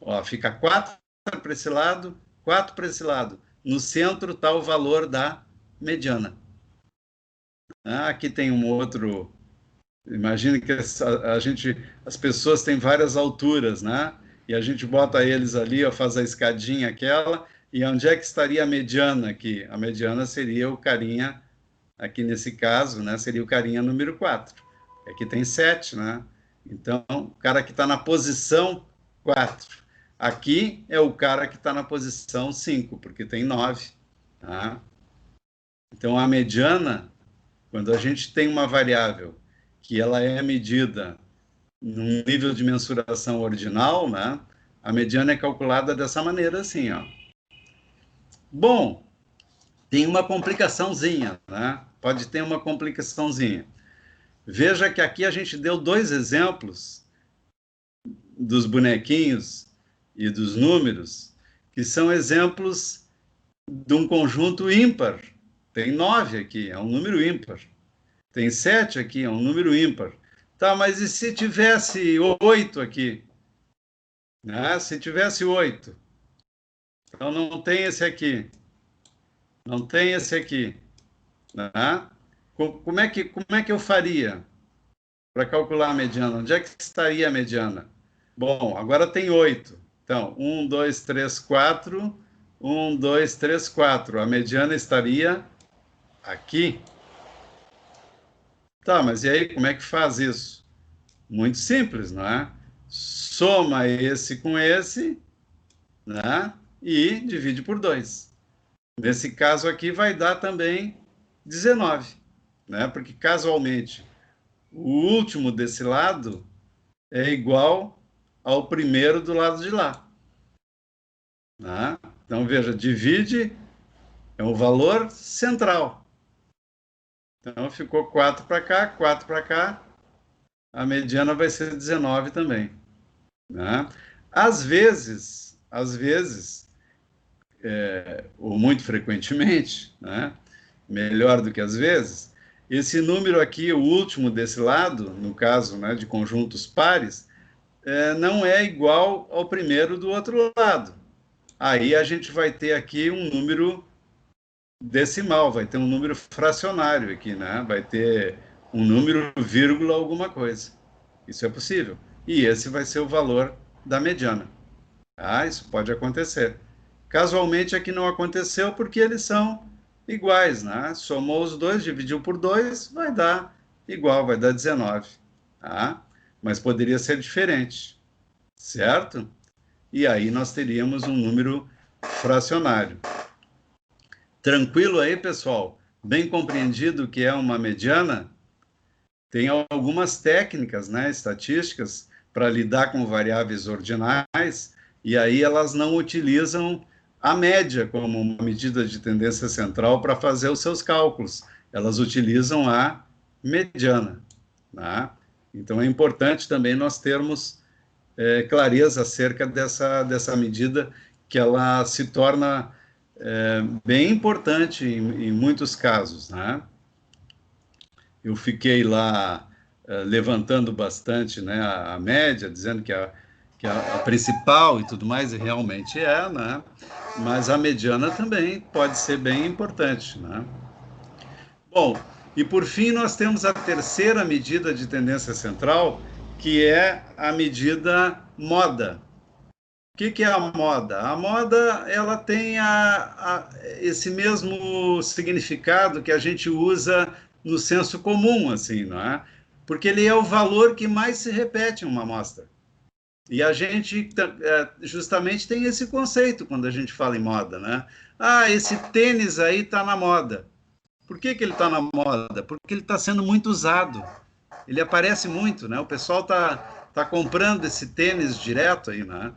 ó, fica 4 para esse lado, 4 para esse lado. No centro está o valor da mediana. Aqui tem um outro, imagine que as pessoas têm várias alturas, né? E a gente bota eles ali, ó, faz a escadinha aquela, e onde é que estaria a mediana aqui? A mediana seria o carinha, aqui nesse caso, né, seria o carinha número 4. Aqui tem 7, né? Então, o cara que está na posição 4. Aqui é o cara que está na posição 5, porque tem 9. Tá? Então, a mediana, quando a gente tem uma variável que ela é medida num nível de mensuração ordinal, né? A mediana é calculada dessa maneira, assim, ó. Bom, tem uma complicaçãozinha, né? Pode ter uma complicaçãozinha. Veja que aqui a gente deu 2 exemplos dos bonequinhos e dos números, que são exemplos de um conjunto ímpar. Tem 9 aqui, é um número ímpar. Tem 7 aqui, é um número ímpar. Tá, mas e se tivesse 8 aqui? Né? Se tivesse 8. Então não tem esse aqui. Não tem esse aqui. Né? Como é que eu faria para calcular a mediana? Onde é que estaria a mediana? Bom, agora tem 8. Então, 1, 2, 3, 4. 1, 2, 3, 4. A mediana estaria aqui. Tá, mas e aí, como é que faz isso? Muito simples, não é? Soma esse com esse, né? E divide por 2. Nesse caso aqui vai dar também 19, né? Porque casualmente o último desse lado é igual ao primeiro do lado de lá, né? Então veja, divide é um valor central. Então ficou 4 para cá, 4 para cá, a mediana vai ser 19 também, né? Às vezes, ou muito frequentemente, né? Melhor do que às vezes, esse número aqui, o último desse lado, no caso, né, de conjuntos pares, não é igual ao primeiro do outro lado. Aí a gente vai ter aqui um número decimal, vai ter um número fracionário aqui, né? Vai ter um número vírgula alguma coisa. Isso é possível. E esse vai ser o valor da mediana. Ah, isso pode acontecer. Casualmente aqui não aconteceu porque eles são iguais, né? Somou os dois, dividiu por 2, vai dar igual, vai dar 19. Tá? Mas poderia ser diferente, certo? E aí nós teríamos um número fracionário. Tranquilo aí, pessoal? Bem compreendido o que é uma mediana? Tem algumas técnicas, né, estatísticas para lidar com variáveis ordinais, e aí elas não utilizam a média como uma medida de tendência central para fazer os seus cálculos. Elas utilizam a mediana, né? Então é importante também nós termos clareza acerca dessa medida, que ela se torna bem importante em muitos casos, né? Eu fiquei lá levantando bastante, né, a média, dizendo que a principal e tudo mais, e realmente é, né? Mas a mediana também pode ser bem importante, né? Bom, e por fim nós temos a terceira medida de tendência central, que é a medida moda. O que é a moda? A moda, ela tem esse mesmo significado que a gente usa no senso comum, assim, não é? Porque ele é o valor que mais se repete em uma amostra. E a gente justamente tem esse conceito quando a gente fala em moda, né? Ah, esse tênis aí está na moda. Por que ele está na moda? Porque ele está sendo muito usado. Ele aparece muito, né? O pessoal tá comprando esse tênis direto aí, né?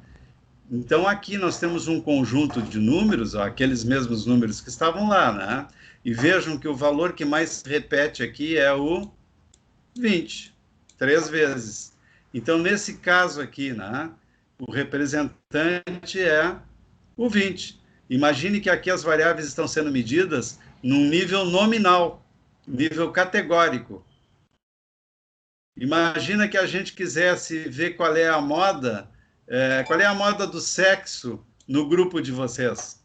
Então, aqui nós temos um conjunto de números, ó, aqueles mesmos números que estavam lá, né? E vejam que o valor que mais se repete aqui é o 20, 3 vezes. Então, nesse caso aqui, né, o representante é o 20. Imagine que aqui as variáveis estão sendo medidas num nível nominal, nível categórico. Imagina que a gente quisesse ver qual é a moda, qual é a moda do sexo no grupo de vocês.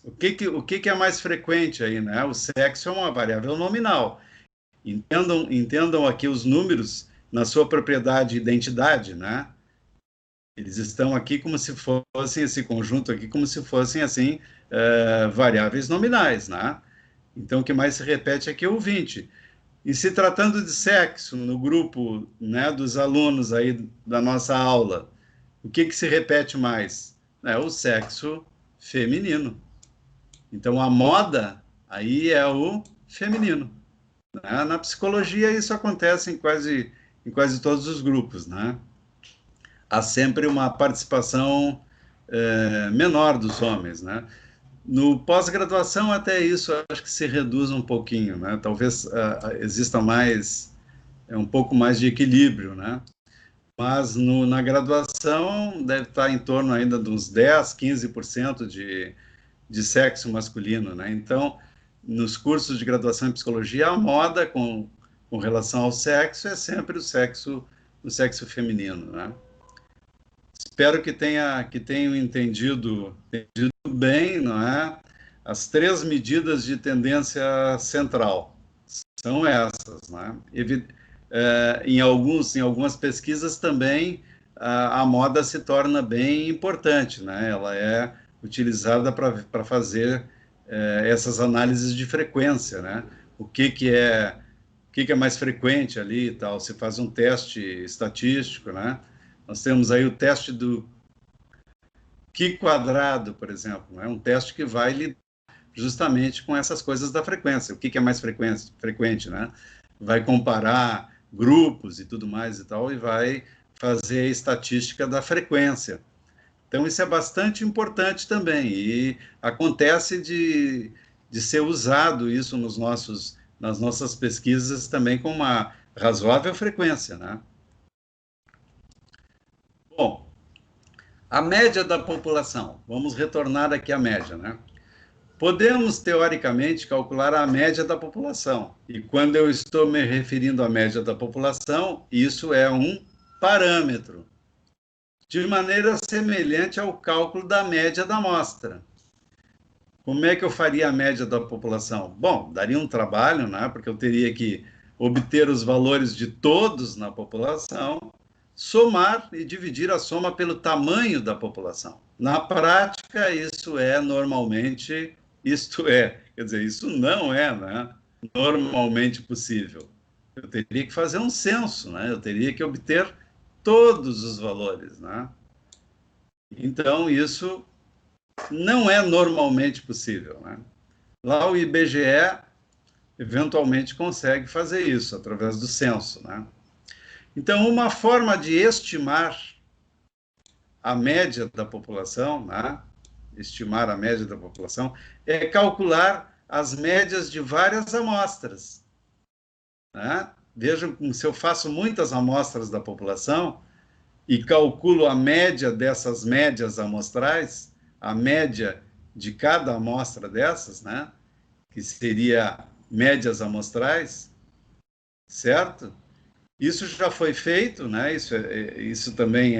O que é mais frequente aí, né? O sexo é uma variável nominal. Entendam aqui os números na sua propriedade identidade, né? Eles estão aqui como se fossem, esse conjunto aqui, como se fossem, assim, variáveis nominais, né? Então, o que mais se repete aqui é o 20. E se tratando de sexo, no grupo, né, dos alunos aí da nossa aula, o que se repete mais? É o sexo feminino. Então, a moda aí é o feminino. Né? Na psicologia, isso acontece em quase todos os grupos, né? Há sempre uma participação menor dos homens, né? No pós-graduação, até isso acho que se reduz um pouquinho, né? Talvez exista um pouco mais de equilíbrio, né? Mas na graduação deve estar em torno ainda de uns 10, 15% de sexo masculino, né? Então, nos cursos de graduação em psicologia, a moda com relação ao sexo é sempre o sexo feminino, né? Espero que tenham entendido bem, não é? As 3 medidas de tendência central são essas, né? Em algumas pesquisas também a moda se torna bem importante, né? Ela é utilizada para fazer essas análises de frequência, né? O que é mais frequente ali e tal. Você faz um teste estatístico, né? Nós temos aí o teste do Q quadrado, por exemplo, né? Um teste que vai lidar justamente com essas coisas da frequência. O que é mais frequente, né? Vai comparar grupos e tudo mais e tal, e vai fazer a estatística da frequência. Então, isso é bastante importante também, e acontece de ser usado isso nas nossas pesquisas também com uma razoável frequência, né? Bom, a média da população. Vamos retornar aqui à média, né? Podemos, teoricamente, calcular a média da população. E quando eu estou me referindo à média da população, isso é um parâmetro, de maneira semelhante ao cálculo da média da amostra. Como é que eu faria a média da população? Bom, daria um trabalho, né? Porque eu teria que obter os valores de todos na população, somar e dividir a soma pelo tamanho da população. Na prática, isso não é, né, normalmente possível. Eu teria que fazer um censo, né? Eu teria que obter todos os valores, né? Então, isso não é normalmente possível, né? Lá o IBGE eventualmente consegue fazer isso através do censo, né? Então, uma forma de estimar a média da população, né? Estimar a média da população, é calcular as médias de várias amostras, né? Vejam, se eu faço muitas amostras da população e calculo a média dessas médias amostrais, a média de cada amostra dessas, né? Que seria médias amostrais, certo? Isso já foi feito, né? Isso também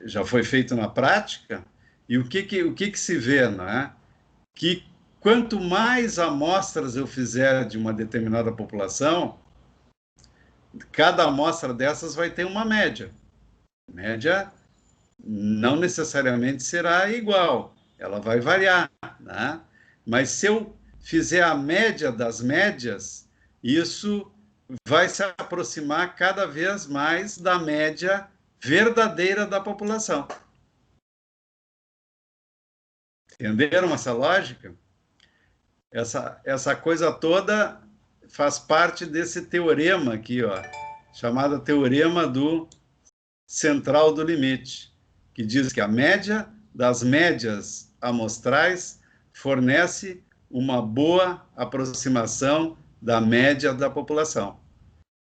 já foi feito na prática. E o que se vê, né? Que quanto mais amostras eu fizer de uma determinada população, cada amostra dessas vai ter uma média. A média não necessariamente será igual, ela vai variar, né? Mas se eu fizer a média das médias, isso vai se aproximar cada vez mais da média verdadeira da população. Entenderam essa lógica? Essa coisa toda faz parte desse teorema aqui, ó, chamado teorema do central do limite, que diz que a média das médias amostrais fornece uma boa aproximação da média da população.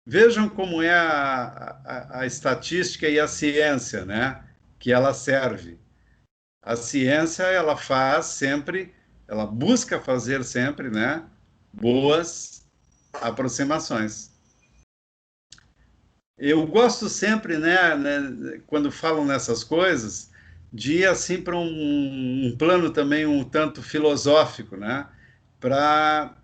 Vejam como é a estatística e a ciência, né, que ela serve. A ciência, ela busca fazer sempre, né, boas aproximações. Eu gosto sempre, né, quando falam nessas coisas, de ir assim para um plano também um tanto filosófico, né, para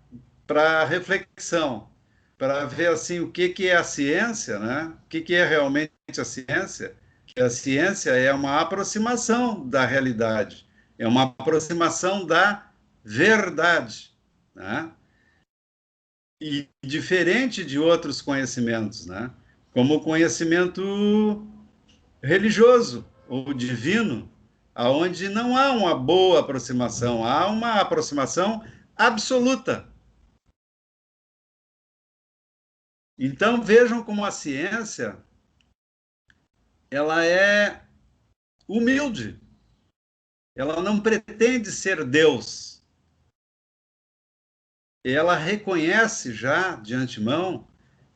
reflexão, para ver assim o que é a ciência, né, o que é realmente a ciência. Que a ciência é uma aproximação da realidade, é uma aproximação da verdade, né? E diferente de outros conhecimentos, né? Como o conhecimento religioso ou divino, aonde não há uma boa aproximação, há uma aproximação absoluta. Então vejam como a ciência ela é humilde. Ela não pretende ser Deus. Ela reconhece já de antemão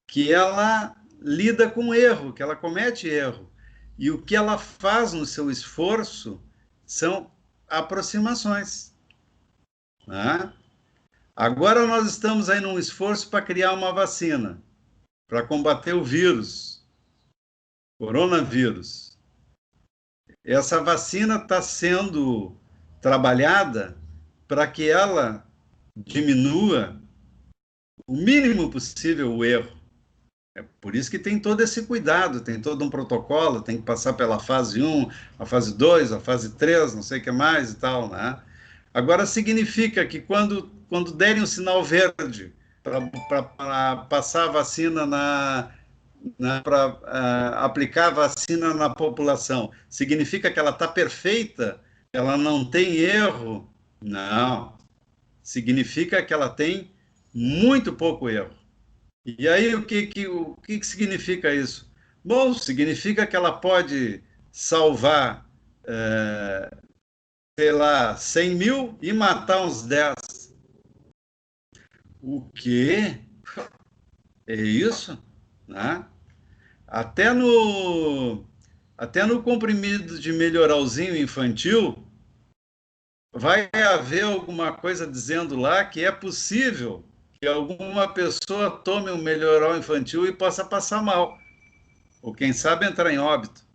que ela lida com erro, que ela comete erro. E o que ela faz no seu esforço são aproximações, né? Agora nós estamos aí num esforço para criar uma vacina para combater o vírus, coronavírus. Essa vacina está sendo trabalhada para que ela diminua o mínimo possível o erro. É por isso que tem todo esse cuidado, tem todo um protocolo, tem que passar pela fase 1, a fase 2, a fase 3, não sei o que mais e tal, né? Agora, significa que quando derem um sinal verde para passar a vacina para aplicar a vacina na população, significa que ela está perfeita? Ela não tem erro? Não. Significa que ela tem muito pouco erro. E aí, o que significa isso? Bom, significa que ela pode salvar, sei lá, 100 mil e matar uns 10. O quê? É isso? Né? Até no, até no comprimido de melhoralzinho infantil, vai haver alguma coisa dizendo lá que é possível que alguma pessoa tome um melhoral infantil e possa passar mal, ou quem sabe entrar em óbito.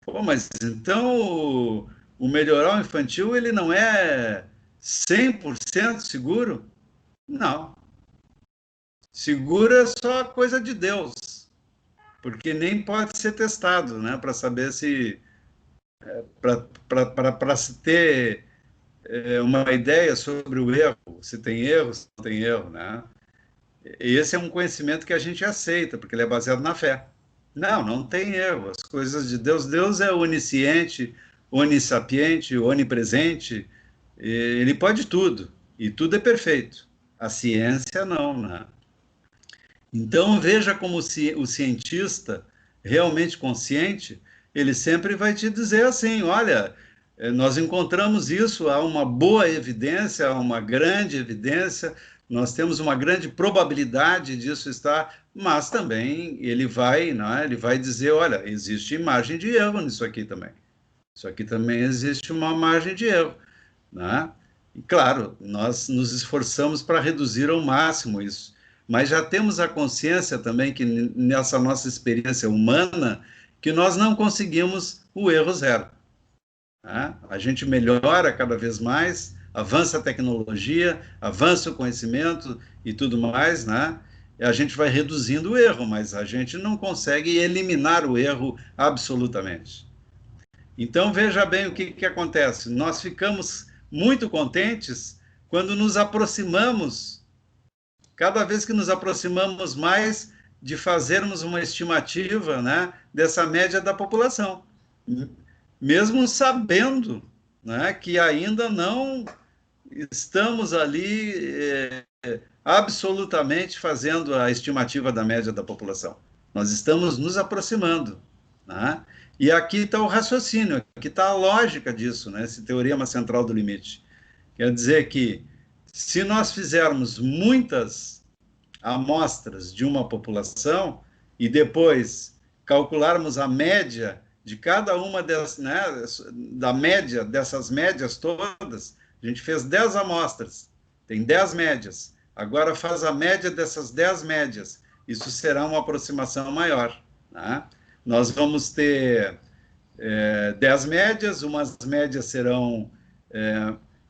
Pô, mas então o melhoral infantil ele não é 100% seguro? Não. Seguro é só coisa de Deus, porque nem pode ser testado, né, para saber se para se ter uma ideia sobre o erro, se tem erro, se não tem erro, né? E esse é um conhecimento que a gente aceita, porque ele é baseado na fé. Não, não tem erro. As coisas de Deus, Deus é onisciente, onissapiente, onipresente, ele pode tudo, e tudo é perfeito. A ciência não, né? Então veja como o cientista realmente consciente, ele sempre vai te dizer assim, olha, nós encontramos isso, há uma boa evidência, há uma grande evidência, nós temos uma grande probabilidade disso estar, mas também ele vai, né, ele vai dizer, olha, existe margem de erro nisso aqui também. Isso aqui também existe uma margem de erro, né? E claro, nós nos esforçamos para reduzir ao máximo isso, mas já temos a consciência também que nessa nossa experiência humana, que nós não conseguimos o erro zero, né? A gente melhora cada vez mais, avança a tecnologia, avança o conhecimento e tudo mais, né? E a gente vai reduzindo o erro, mas a gente não consegue eliminar o erro absolutamente. Então, veja bem o que acontece. Nós ficamos muito contentes quando nos aproximamos, cada vez que nos aproximamos mais de fazermos uma estimativa, né, dessa média da população, mesmo sabendo, né, que ainda não estamos ali absolutamente fazendo a estimativa da média da população. Nós estamos nos aproximando, né? E aqui está o raciocínio, aqui está a lógica disso, né? Esse teorema central do limite. Quer dizer que, se nós fizermos muitas amostras de uma população e depois calcularmos a média de cada uma dessas, né, da média dessas médias todas, a gente fez 10 amostras, tem 10 médias, agora faz a média dessas 10 médias, isso será uma aproximação maior, né? Nós vamos ter 10 médias, umas médias serão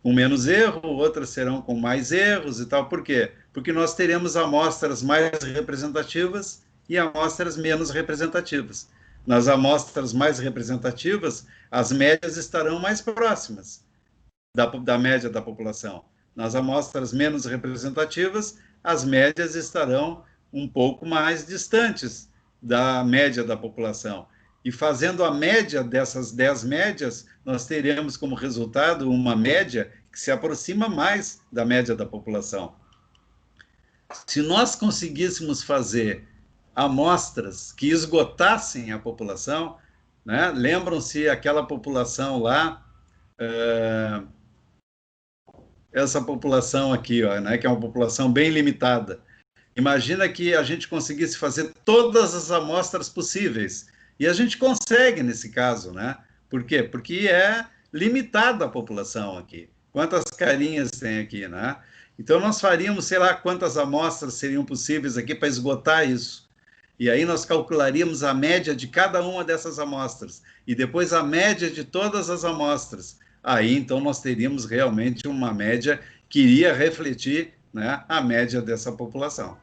com menos erro, outras serão com mais erros e tal. Por quê? Porque nós teremos amostras mais representativas e amostras menos representativas. Nas amostras mais representativas, as médias estarão mais próximas da média da população. Nas amostras menos representativas, as médias estarão um pouco mais distantes da média da população. E fazendo a média dessas 10 médias, nós teremos como resultado uma média que se aproxima mais da média da população. Se nós conseguíssemos fazer amostras que esgotassem a população, né? Lembram-se aquela população lá, essa população aqui, ó, né? Que é uma população bem limitada. Imagina que a gente conseguisse fazer todas as amostras possíveis. E a gente consegue nesse caso, né? Por quê? Porque é limitada a população aqui. Quantas carinhas tem aqui, né? Então nós faríamos, sei lá, quantas amostras seriam possíveis aqui para esgotar isso. E aí nós calcularíamos a média de cada uma dessas amostras. E depois a média de todas as amostras. Aí então nós teríamos realmente uma média que iria refletir, né, a média dessa população.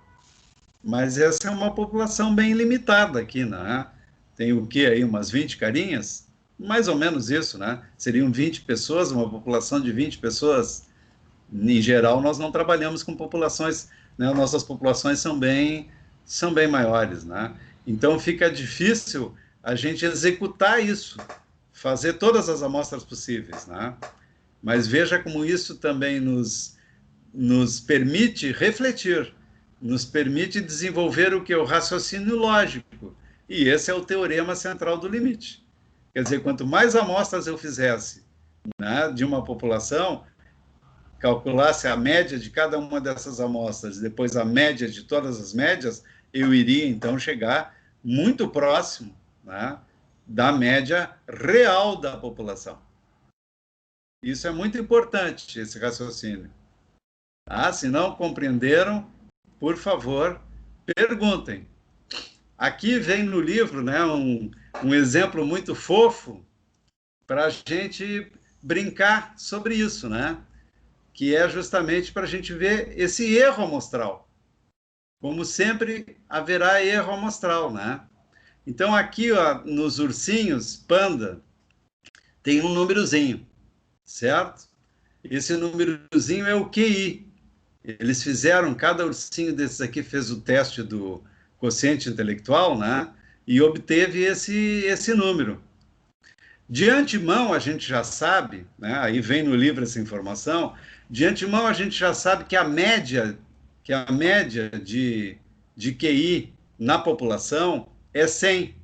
mas essa é uma população bem limitada aqui, né? Tem o quê aí, umas 20 carinhas? Mais ou menos isso, né? Seriam 20 pessoas, uma população de 20 pessoas. Em geral, nós não trabalhamos com populações, né? Nossas populações são bem maiores, né? Então fica difícil a gente executar isso, fazer todas as amostras possíveis, né? Mas veja como isso também nos permite refletir, nos permite desenvolver o que é o raciocínio lógico. E esse é o teorema central do limite. Quer dizer, quanto mais amostras eu fizesse, né, de uma população, calculasse a média de cada uma dessas amostras, depois a média de todas as médias, eu iria então chegar muito próximo, né, da média real da população. Isso é muito importante, esse raciocínio. Ah, se não compreenderam, por favor, perguntem. Aqui vem no livro, né, um exemplo muito fofo para a gente brincar sobre isso, né? Que é justamente para a gente ver esse erro amostral. Como sempre, haverá erro amostral, né? Então, aqui, ó, nos ursinhos panda, tem um númerozinho, certo? Esse númerozinho é o QI. Eles fizeram, cada ursinho desses aqui fez o teste do quociente intelectual, né? E obteve esse número. De antemão, a gente já sabe, né? Aí vem no livro essa informação, de antemão a gente já sabe que a média de QI na população é 100.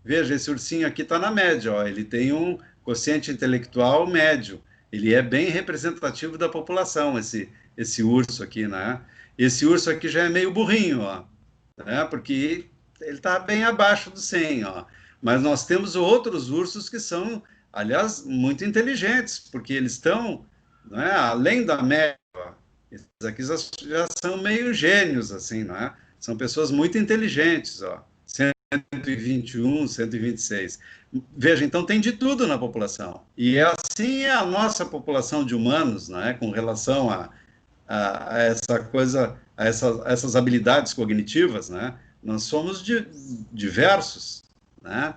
Veja, esse ursinho aqui está na média, ó, ele tem um quociente intelectual médio, ele é bem representativo da população, esse urso aqui, né? Esse urso aqui já é meio burrinho, ó, né? Porque ele está bem abaixo do 100, ó. Mas nós temos outros ursos que são, aliás, muito inteligentes, porque eles estão, né, além da média. Esses aqui já são meio gênios, assim, não é? São pessoas muito inteligentes, ó. 121, 126. Veja, então tem de tudo na população. E assim é a nossa população de humanos, né, com relação a essa coisa, a essas habilidades cognitivas, né? Nós somos diversos, né?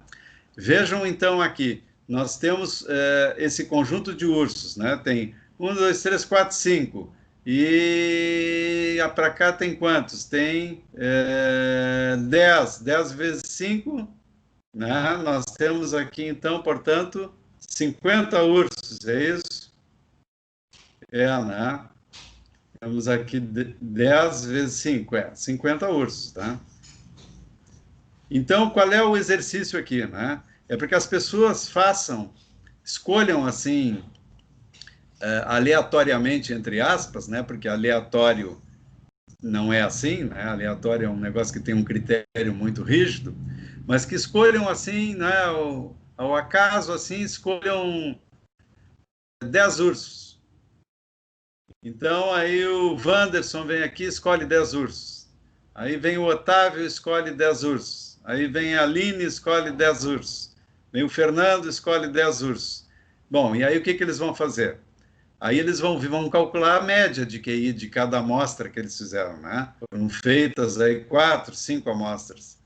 Vejam então aqui, nós temos esse conjunto de ursos, né? Tem 1, 2, 3, 4, 5. E para cá tem quantos? Tem 10. 10 vezes 5, né? Nós temos aqui, então, portanto, 50 ursos, é isso? Né? Temos aqui 10 vezes 5, 50 ursos, tá? Então, qual é o exercício aqui, né? É para que as pessoas escolham assim, aleatoriamente, entre aspas, né? Porque aleatório não é assim, né? Aleatório é um negócio que tem um critério muito rígido, mas que escolham assim, né? Ao acaso, assim, escolham 10 ursos. Então, aí o Wanderson vem aqui e escolhe 10 ursos. Aí vem o Otávio e escolhe 10 ursos. Aí vem a Aline e escolhe 10 ursos. Vem o Fernando e escolhe 10 ursos. Bom, e aí o que eles vão fazer? Aí eles vão calcular a média de QI de cada amostra que eles fizeram, né? Foram feitas aí 4, 5 amostras.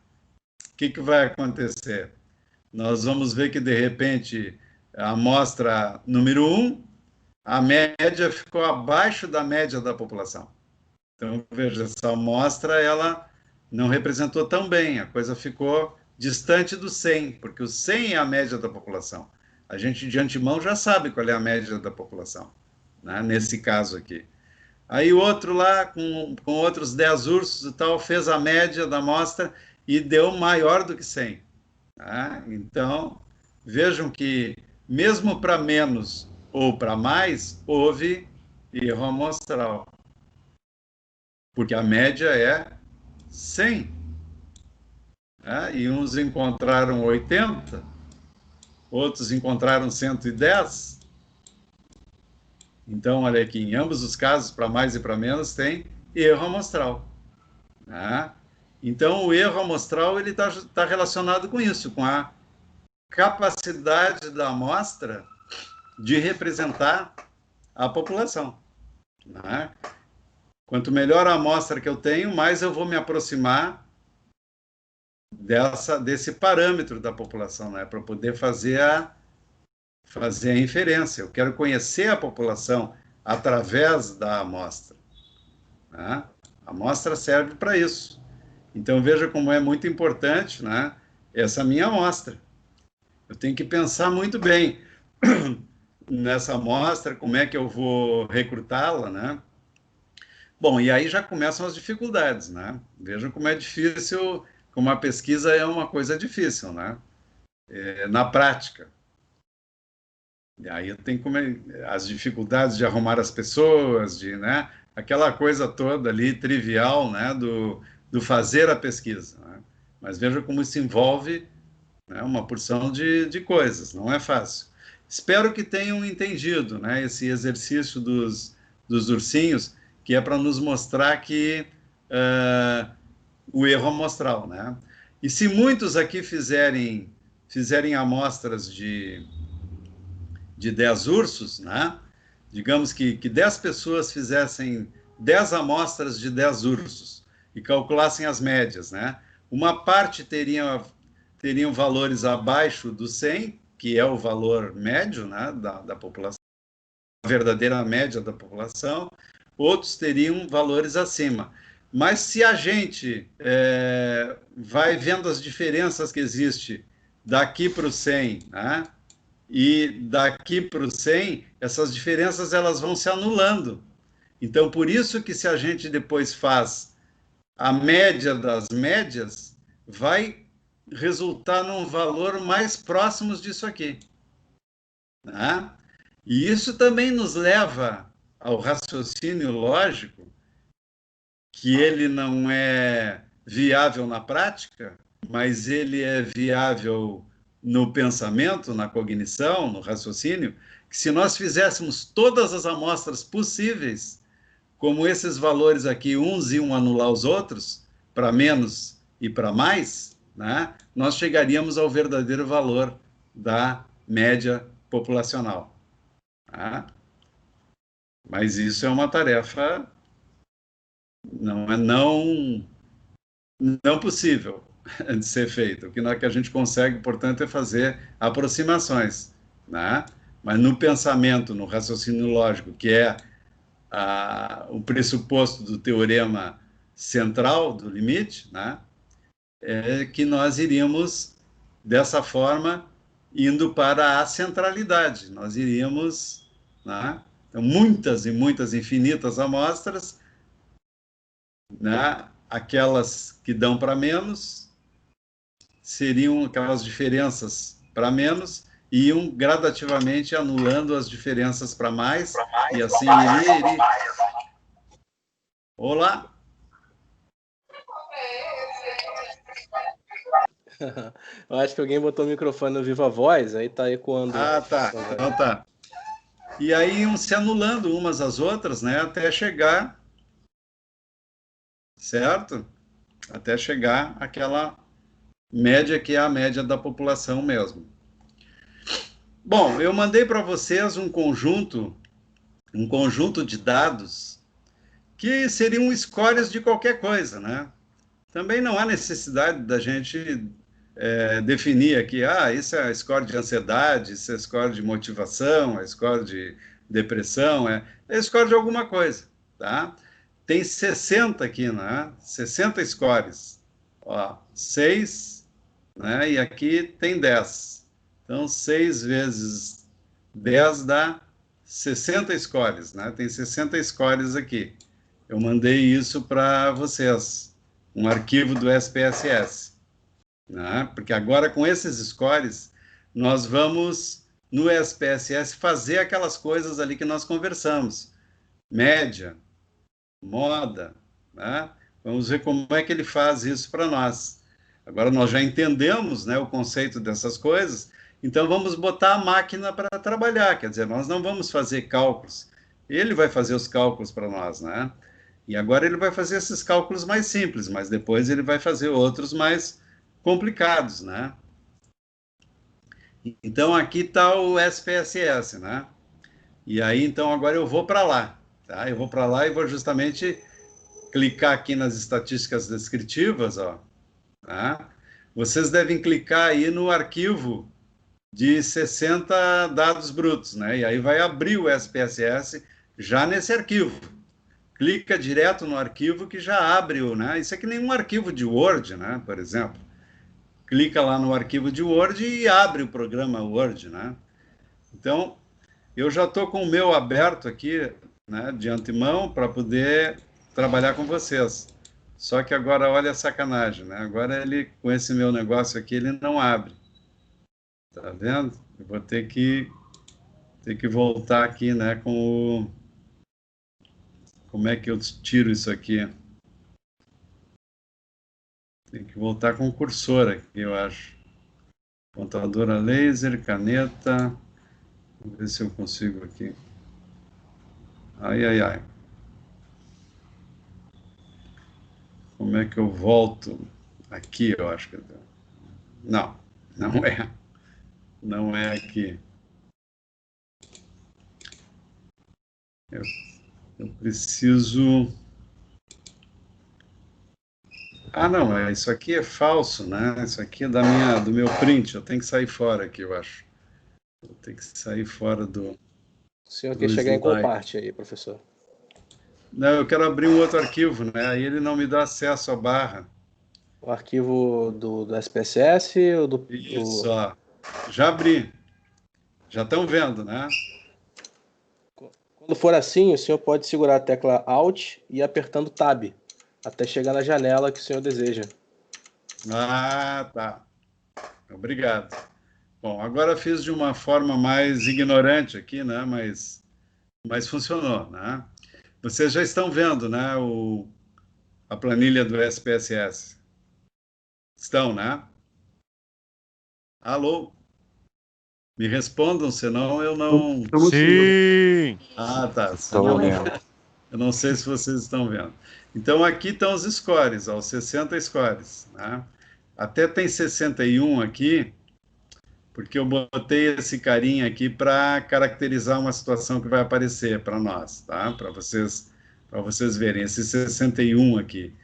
O que vai acontecer? Nós vamos ver que, de repente, a amostra número 1, a média ficou abaixo da média da população. Então, veja, essa amostra, ela não representou tão bem, a coisa ficou distante do 100, porque o 100 é a média da população. A gente, de antemão, já sabe qual é a média da população, né? Nesse caso aqui. Aí o outro lá, com outros 10 ursos e tal, fez a média da amostra e deu maior do que 100. Tá? Então, vejam que, mesmo para menos ou para mais, houve erro amostral. Porque a média é 100. Né? E uns encontraram 80, outros encontraram 110. Então, olha aqui, em ambos os casos, para mais e para menos, tem erro amostral. Né? Então, o erro amostral está relacionado com isso, com a capacidade da amostra de representar a população. Né? Quanto melhor a amostra que eu tenho, mais eu vou me aproximar desse parâmetro da população, né? Para poder fazer a inferência. Eu quero conhecer a população através da amostra, né? A amostra serve para isso. Então, veja como é muito importante, né, essa minha amostra. Eu tenho que pensar muito bem nessa amostra, como é que eu vou recrutá-la, né? Bom, e aí já começam as dificuldades, né? Vejam como é difícil, como a pesquisa é uma coisa difícil, né? Na prática. E aí eu tenho as dificuldades de arrumar as pessoas, né? Aquela coisa toda ali trivial, né? Do fazer a pesquisa, né? Mas veja como isso envolve, né, uma porção de coisas, não é fácil. Espero que tenham entendido, né, esse exercício dos ursinhos, que é para nos mostrar que o erro amostral, né? E se muitos aqui fizerem amostras de 10 ursos, né? Digamos que 10 pessoas fizessem 10 amostras de 10 ursos e calculassem as médias, né? Uma parte teriam valores abaixo do 100, que é o valor médio, né, da população, a verdadeira média da população, outros teriam valores acima. Mas se a gente vai vendo as diferenças que existem daqui para o 100, né, e daqui para o 100, essas diferenças elas vão se anulando. Então, por isso que se a gente depois faz a média das médias, vai resultar num valor mais próximos disso aqui, né? E isso também nos leva ao raciocínio lógico, que ele não é viável na prática, mas ele é viável no pensamento, na cognição, no raciocínio, que se nós fizéssemos todas as amostras possíveis, como esses valores aqui, uns iam anular os outros, para menos e para mais, né, nós chegaríamos ao verdadeiro valor da média populacional. Tá? Mas isso é uma tarefa não possível de ser feita. O que a gente consegue, portanto, é fazer aproximações, né? Mas no pensamento, no raciocínio lógico, que é o pressuposto do teorema central do limite, né? É que nós iríamos, dessa forma, indo para a centralidade. Nós iríamos, né? Então, muitas e muitas infinitas amostras, né? Aquelas que dão para menos seriam aquelas diferenças para menos e iam gradativamente anulando as diferenças para mais, e assim iria. Olá! Eu acho que alguém botou o microfone no Viva Voz, aí tá ecoando. Ah, tá. Então tá. E aí iam se anulando umas às outras, né? Até chegar, certo? Até chegar àquela média que é a média da população mesmo. Bom, eu mandei para vocês um conjunto de dados que seriam scores de qualquer coisa, né? Também não há necessidade da gente definir aqui, isso é score de ansiedade, isso é score de motivação, é score de depressão, é score de alguma coisa, tá? Tem 60 aqui, né? 60 scores. Ó, 6, né? E aqui tem 10. Então, 6 vezes 10 dá 60 scores, né? Tem 60 scores aqui. Eu mandei isso para vocês, um arquivo do SPSS, né? Porque agora com esses scores, nós vamos no SPSS fazer aquelas coisas ali que nós conversamos. Média, moda, né? Vamos ver como é que ele faz isso para nós. Agora nós já entendemos, né, o conceito dessas coisas, então vamos botar a máquina para trabalhar, quer dizer, nós não vamos fazer cálculos, ele vai fazer os cálculos para nós, né? E agora ele vai fazer esses cálculos mais simples, mas depois ele vai fazer outros mais complicados, né? Então aqui está o SPSS, né? E aí então agora eu vou para lá, tá? Eu vou para lá e vou justamente clicar aqui nas estatísticas descritivas, ó, tá? Vocês devem clicar aí no arquivo de 60 dados brutos, né? E aí vai abrir o SPSS já nesse arquivo. Clica direto no arquivo que já abre o, né? Isso é que nem um arquivo de Word, né? Por exemplo. Clica lá no arquivo de Word e abre o programa Word, né? Então, eu já estou com o meu aberto aqui, né, de antemão, para poder trabalhar com vocês. Só que agora, olha a sacanagem, né? Agora ele, com esse meu negócio aqui, ele não abre. Tá vendo? Eu vou ter que voltar aqui, né, com o... Como é que eu tiro isso aqui? Tem que voltar com o cursor aqui, eu acho. Contadora laser, caneta. Vamos ver se eu consigo aqui. Ai, ai, ai. Como é que eu volto? Aqui, eu acho que... Não, não é. Não é aqui. Eu preciso... Ah, não, isso aqui é falso, né? Isso aqui é do meu print. Eu tenho que sair fora aqui, eu acho. Eu tenho que sair fora do... O senhor quer chegar em qual parte aí, professor? Não, eu quero abrir um outro arquivo, né? Aí ele não me dá acesso à barra. O arquivo do SPSS ou do... Isso, ó. Já abri. Já estão vendo, né? Quando for assim, o senhor pode segurar a tecla Alt e ir apertando Tab, até chegar na janela que o senhor deseja. Ah, tá. Obrigado. Bom, agora fiz de uma forma mais ignorante aqui, né? Mas funcionou, né? Vocês já estão vendo, né? A planilha do SPSS. Estão, né? Alô? Me respondam, senão eu não... Sim! Ah, tá. Estou vendo. Eu não sei se vocês estão vendo. Então, aqui estão os scores, ó, os 60 scores, né? Até tem 61 aqui, porque eu botei esse carinha aqui para caracterizar uma situação que vai aparecer para nós, tá? Para vocês verem, esse 61 aqui.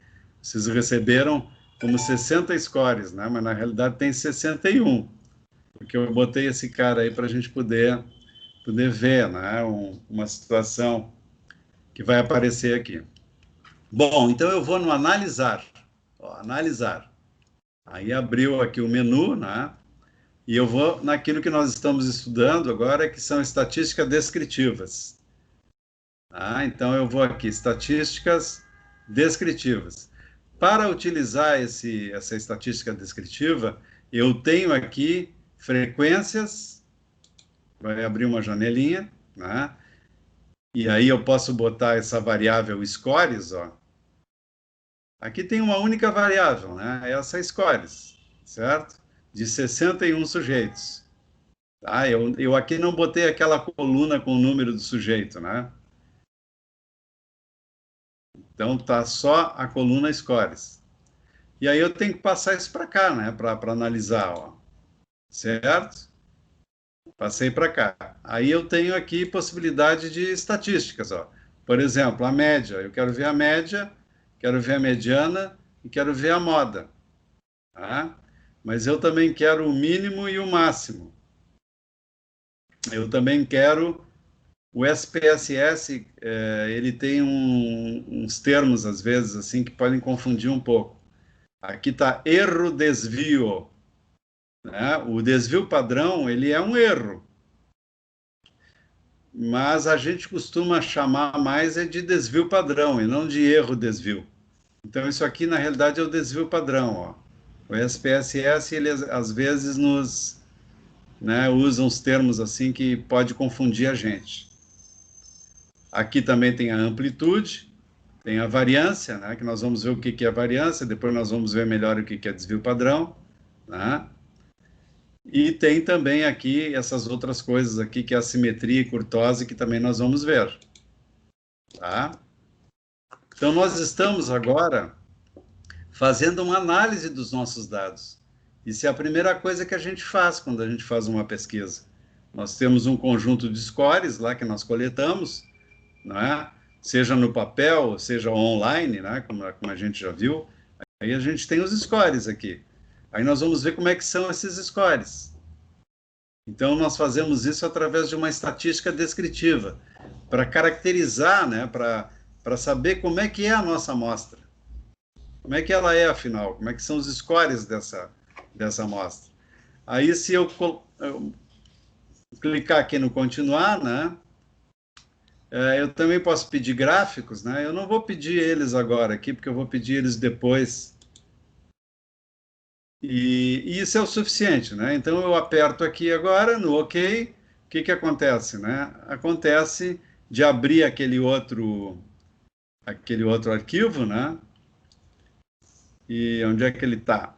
Vocês receberam como 60 scores, né? Mas na realidade tem 61, porque eu botei esse cara aí para a gente poder ver, né? Uma situação que vai aparecer aqui. Bom, então eu vou no analisar. Ó, analisar. Aí abriu aqui o menu, né? E eu vou naquilo que nós estamos estudando agora, que são estatísticas descritivas. Tá? Então eu vou aqui, estatísticas descritivas. Para utilizar essa estatística descritiva, eu tenho aqui frequências, vai abrir uma janelinha, né? E aí eu posso botar essa variável scores, ó. Aqui tem uma única variável, né? Essa scores, certo? De 61 sujeitos. Tá? Eu aqui não botei aquela coluna com o número do sujeito, né? Então tá só a coluna scores. E aí eu tenho que passar isso para cá, né? Para analisar, ó. Certo? Passei para cá. Aí eu tenho aqui possibilidade de estatísticas, ó. Por exemplo, a média. Eu quero ver a média, quero ver a mediana e quero ver a moda. Tá? Mas eu também quero o mínimo e o máximo. Eu também quero o SPSS, ele tem uns termos, às vezes, assim, que podem confundir um pouco. Aqui está erro desvio. Né? O desvio padrão, ele é um erro. Mas a gente costuma chamar mais de desvio padrão, e não de erro desvio. Então, isso aqui, na realidade, é o desvio padrão. Ó. O SPSS, ele, às vezes, usa uns termos assim que pode confundir a gente. Aqui também tem a amplitude, tem a variância, né, que nós vamos ver o que é variância, depois nós vamos ver melhor o que é desvio padrão, né? E tem também aqui essas outras coisas aqui, que é a simetria e curtose, que também nós vamos ver. Tá? Então, nós estamos agora fazendo uma análise dos nossos dados. Isso é a primeira coisa que a gente faz quando a gente faz uma pesquisa. Nós temos um conjunto de scores lá que nós coletamos, não é? seja no papel, seja online, né, como a gente já viu. Aí a gente tem os scores aqui. Aí nós vamos ver como é que são esses scores. Então, nós fazemos isso através de uma estatística descritiva, para caracterizar, né, para saber como é que é a nossa amostra. Como é que ela é, afinal? Como é que são os scores dessa amostra? Aí, se eu clicar aqui no continuar, né, eu também posso pedir gráficos, né? Eu não vou pedir eles agora aqui, porque eu vou pedir eles depois. E isso é o suficiente, né? Então eu aperto aqui agora no OK. O que que acontece, né? Acontece de abrir aquele outro arquivo, né? E onde é que ele está?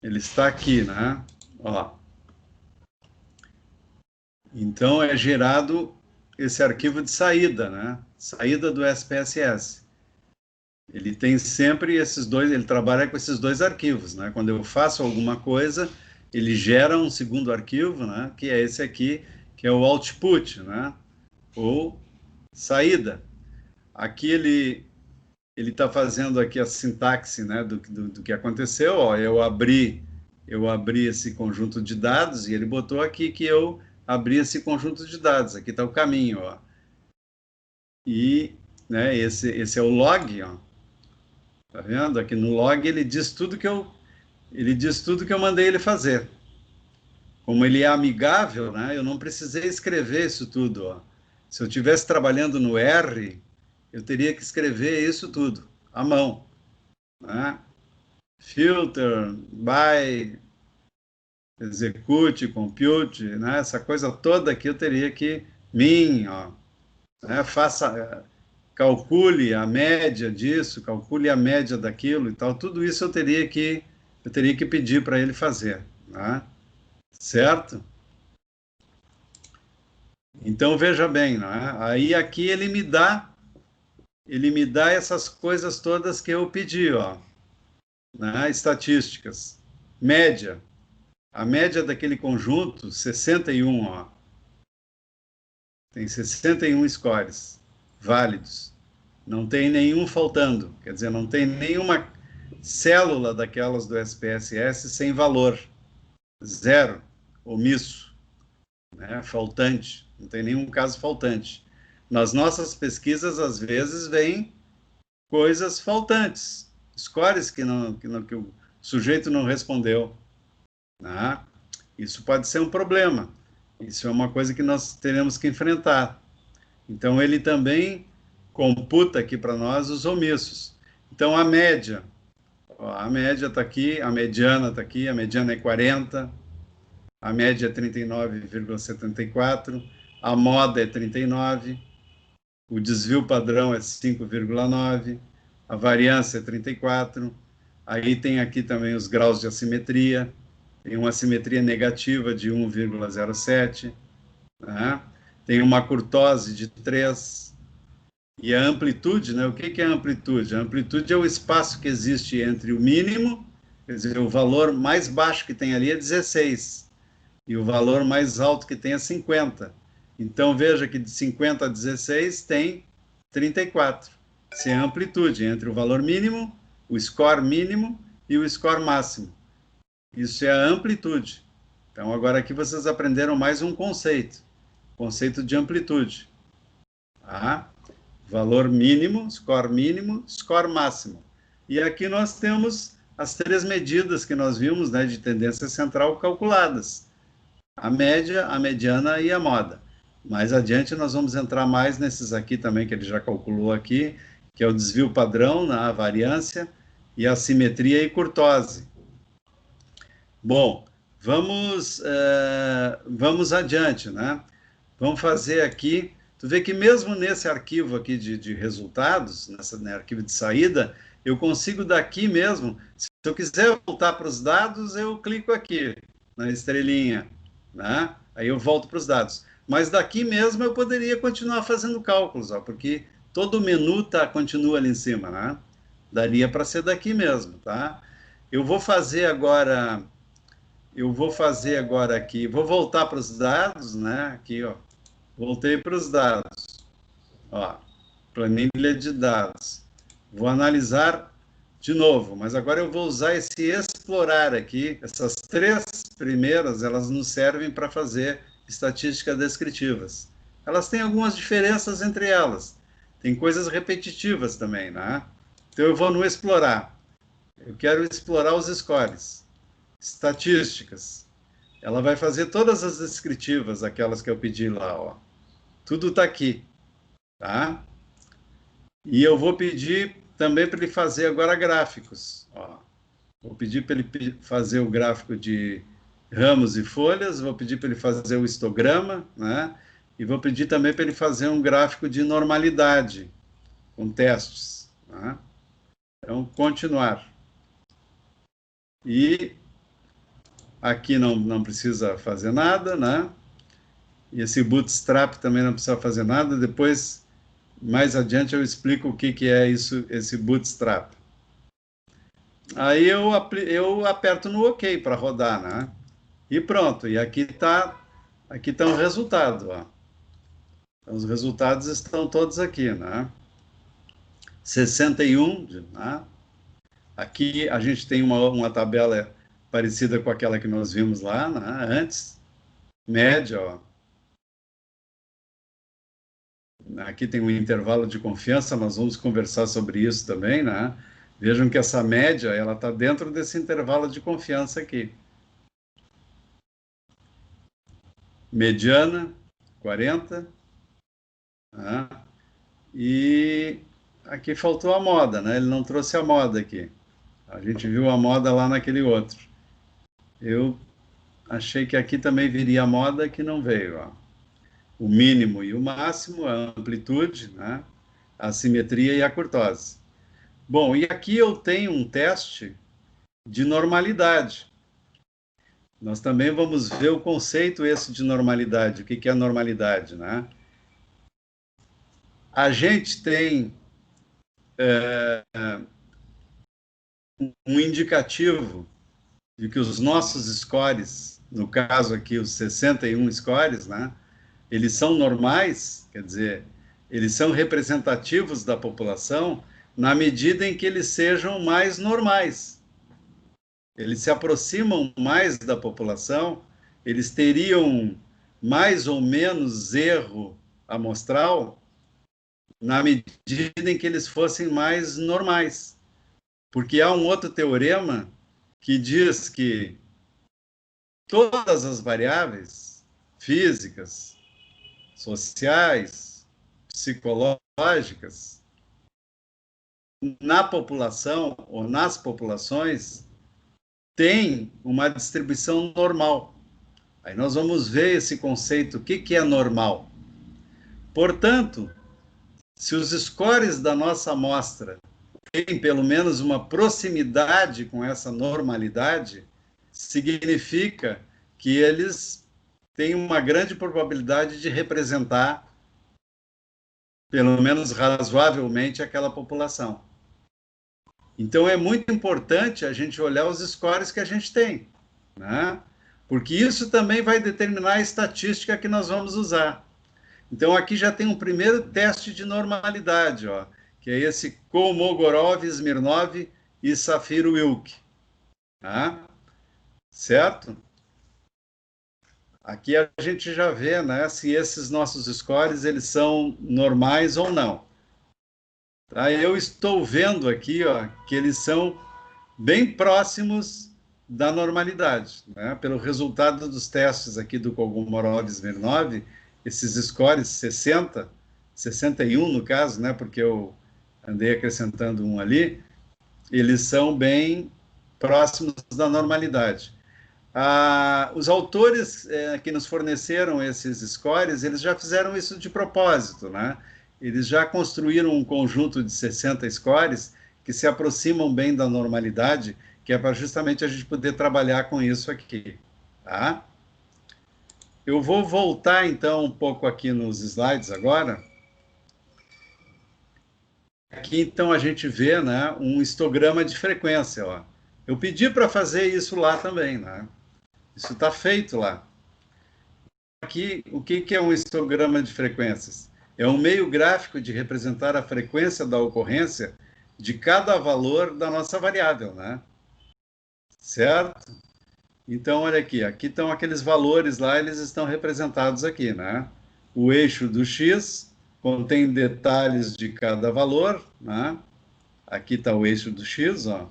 Ele está aqui, né? Ó. Então é gerado esse arquivo de saída, né? Saída do SPSS. Ele tem sempre esses dois, ele trabalha com esses dois arquivos, né? Quando eu faço alguma coisa, ele gera um segundo arquivo, né? Que é esse aqui, que é o output, né? Ou saída. Aqui ele está fazendo aqui a sintaxe, né? Do que aconteceu. Ó, eu abri esse conjunto de dados e ele botou aqui que eu abri esse conjunto de dados. Aqui está o caminho, ó. E, né? Esse é o log, ó. Tá vendo? Aqui no log ele diz tudo que eu mandei ele fazer. Como ele é amigável, né? Eu não precisei escrever isso tudo, ó. Se eu estivesse trabalhando no R, eu teria que escrever isso tudo à mão, né? Filter, by, execute, compute, né? Essa coisa toda aqui eu teria que min, ó, né? Calcule a média disso, calcule a média daquilo e tal. Tudo isso eu teria que pedir para ele fazer, né? Certo? Então veja bem, né? Aí aqui ele me dá essas coisas todas que eu pedi, ó, né? Estatísticas, média, a média daquele conjunto 61, ó. Tem 61 scores válidos. Não tem nenhum faltando, quer dizer, não tem nenhuma célula daquelas do SPSS sem valor, zero, omisso, né? Faltante, não tem nenhum caso faltante. Nas nossas pesquisas, às vezes, vem coisas faltantes, scores que o sujeito não respondeu, né? Isso pode ser um problema, isso é uma coisa que nós teremos que enfrentar. Então, ele também computa aqui para nós os omissos. Então, a média está aqui, a mediana está aqui, a mediana é 40, a média é 39,74, a moda é 39, o desvio padrão é 5,9, a variância é 34, aí tem aqui também os graus de assimetria, tem uma assimetria negativa de 1,07, né? Tem uma curtose de 3, e a amplitude, né? O que é a amplitude? A amplitude é o espaço que existe entre o mínimo, quer dizer, o valor mais baixo que tem ali é 16, e o valor mais alto que tem é 50. Então, veja que de 50 a 16 tem 34. Isso é a amplitude entre o valor mínimo, o score mínimo e o score máximo. Isso é a amplitude. Então, agora aqui vocês aprenderam mais um conceito de amplitude. Tá? Valor mínimo, score máximo. E aqui nós temos as 3 medidas que nós vimos, né, de tendência central calculadas. A média, a mediana e a moda. Mais adiante nós vamos entrar mais nesses aqui também, que ele já calculou aqui, que é o desvio padrão, a variância, e a simetria e curtose. Bom, vamos adiante, né? Vamos fazer aqui, tu vê que mesmo nesse arquivo aqui de resultados, nesse arquivo de saída, eu consigo daqui mesmo, se eu quiser voltar para os dados, eu clico aqui, na estrelinha, né? Aí eu volto para os dados. Mas daqui mesmo eu poderia continuar fazendo cálculos, ó, porque todo o menu continua ali em cima, né? Daria para ser daqui mesmo, tá? Eu vou fazer agora aqui, vou voltar para os dados, né? Aqui, ó. Voltei para os dados. Ó, planilha de dados. Vou analisar de novo, mas agora eu vou usar esse explorar aqui. Essas três primeiras, elas nos servem para fazer estatísticas descritivas. Elas têm algumas diferenças entre elas. Tem coisas repetitivas também, né? Então eu vou no explorar. Eu quero explorar os scores. Estatísticas. Ela vai fazer todas as descritivas, aquelas que eu pedi lá, ó. Tudo está aqui, tá? E eu vou pedir também para ele fazer agora gráficos, ó. Vou pedir para ele fazer o gráfico de ramos e folhas, vou pedir para ele fazer o histograma, né? E vou pedir também para ele fazer um gráfico de normalidade, com testes, né? Então, continuar. E aqui não precisa fazer nada, né? E esse bootstrap também não precisa fazer nada. Depois, mais adiante, eu explico o que é isso, esse bootstrap. Aí eu aperto no OK para rodar, né? E pronto. E aqui tá o resultado, ó. Então, os resultados estão todos aqui, né? 61, né? Aqui a gente tem uma tabela parecida com aquela que nós vimos lá, né? Antes. Média, ó. Aqui tem um intervalo de confiança, nós vamos conversar sobre isso também, né? Vejam que essa média, ela está dentro desse intervalo de confiança aqui. Mediana, 40. Né? E aqui faltou a moda, né? Ele não trouxe a moda aqui. A gente viu a moda lá naquele outro. Eu achei que aqui também viria a moda, que não veio, ó. O mínimo e o máximo, a amplitude, né? A simetria e a curtose. Bom, e aqui eu tenho um teste de normalidade. Nós também vamos ver o conceito esse de normalidade. O que é normalidade, né? A gente tem um indicativo de que os nossos scores, no caso aqui os 61 scores, né? Eles são normais, quer dizer, eles são representativos da população na medida em que eles sejam mais normais. Eles se aproximam mais da população, eles teriam mais ou menos erro amostral na medida em que eles fossem mais normais. Porque há um outro teorema que diz que todas as variáveis físicas, sociais, psicológicas, na população ou nas populações, têm uma distribuição normal. Aí nós vamos ver esse conceito, o que é normal. Portanto, se os scores da nossa amostra têm pelo menos uma proximidade com essa normalidade, significa que eles têm uma grande probabilidade de representar, pelo menos razoavelmente, aquela população. Então, é muito importante a gente olhar os scores que a gente tem, né? Porque isso também vai determinar a estatística que nós vamos usar. Então, aqui já tem um primeiro teste de normalidade, ó, que é esse Kolmogorov, Smirnov e Safiro-Wilk. Tá? Certo? Aqui a gente já vê, né, se esses nossos scores eles são normais ou não. Tá? Eu estou vendo aqui, ó, que eles são bem próximos da normalidade, né? Pelo resultado dos testes aqui do Kolmogorov-Smirnov, esses scores 60, 61 no caso, né, porque eu andei acrescentando um ali, eles são bem próximos da normalidade. Os autores que nos forneceram esses scores, eles já fizeram isso de propósito, né? Eles já construíram um conjunto de 60 scores que se aproximam bem da normalidade, que é para justamente a gente poder trabalhar com isso aqui, tá? Eu vou voltar, então, um pouco aqui nos slides agora. Aqui, então, a gente vê, né, um histograma de frequência, ó. Eu pedi para fazer isso lá também, né? Isso está feito lá. aqui, o que é um histograma de frequências? É um meio gráfico de representar a frequência da ocorrência de cada valor da nossa variável, né? Certo? Então, olha aqui, aqui estão aqueles valores lá, eles estão representados aqui, né? O eixo do x contém detalhes de cada valor, né? Aqui está o eixo do x, ó.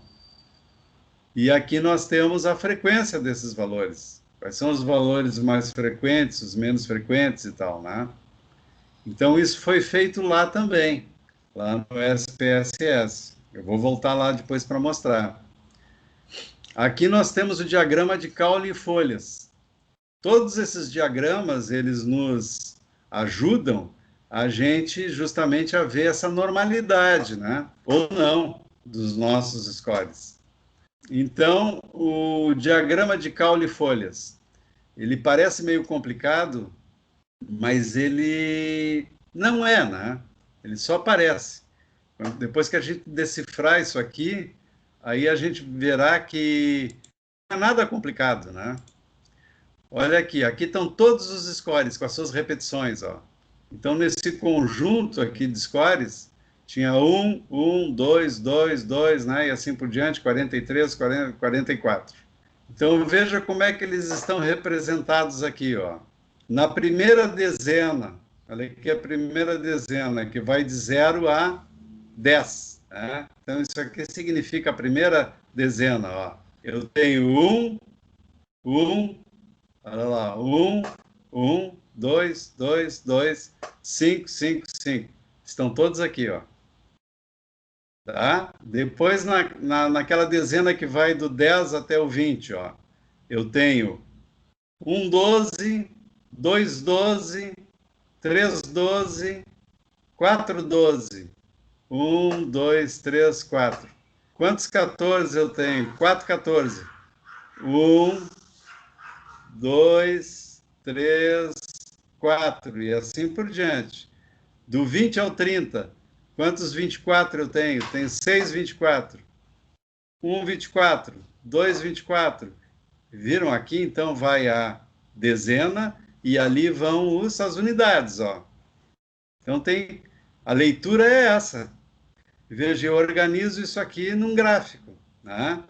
E aqui nós temos a frequência desses valores. Quais são os valores mais frequentes, os menos frequentes e tal, né? Então, isso foi feito lá também, lá no SPSS. Eu vou voltar lá depois para mostrar. Aqui nós temos o diagrama de caule e folhas. Todos esses diagramas, eles nos ajudam a gente justamente a ver essa normalidade, né? Ou não, dos nossos scores. Então, o diagrama de caule e folhas, ele parece meio complicado, mas ele não é, né? Ele só parece. Depois que a gente decifrar isso aqui, aí a gente verá que não é nada complicado, né? Olha aqui, aqui estão todos os scores com as suas repetições, ó. Então, nesse conjunto aqui de scores, tinha 1, 1, 2, 2, 2, né? E assim por diante, 43, 40, 44. Então, veja como é que eles estão representados aqui, ó. Na primeira dezena, olha aqui a primeira dezena, que vai de 0 a 10. Né? Então, isso aqui significa a primeira dezena, ó. Eu tenho 1, 1, olha lá, 1, 1, 2, 2, 2, 5, 5, 5. Estão todos aqui, ó. Tá? Depois, naquela dezena que vai do 10 até o 20, ó, eu tenho 1, 12, 2, 12, 3, 12, 4, 12. 1, 2, 3, 4. Quantos 14 eu tenho? 4, 14. 1, 2, 3, 4. E assim por diante. Do 20 ao 30. Quantos 24 eu tenho? Tenho 6, 24. 1, 24. 2, 24. Viram aqui? Então vai a dezena e ali vão as unidades, ó. Então tem... A leitura é essa. Veja, eu organizo isso aqui num gráfico, né?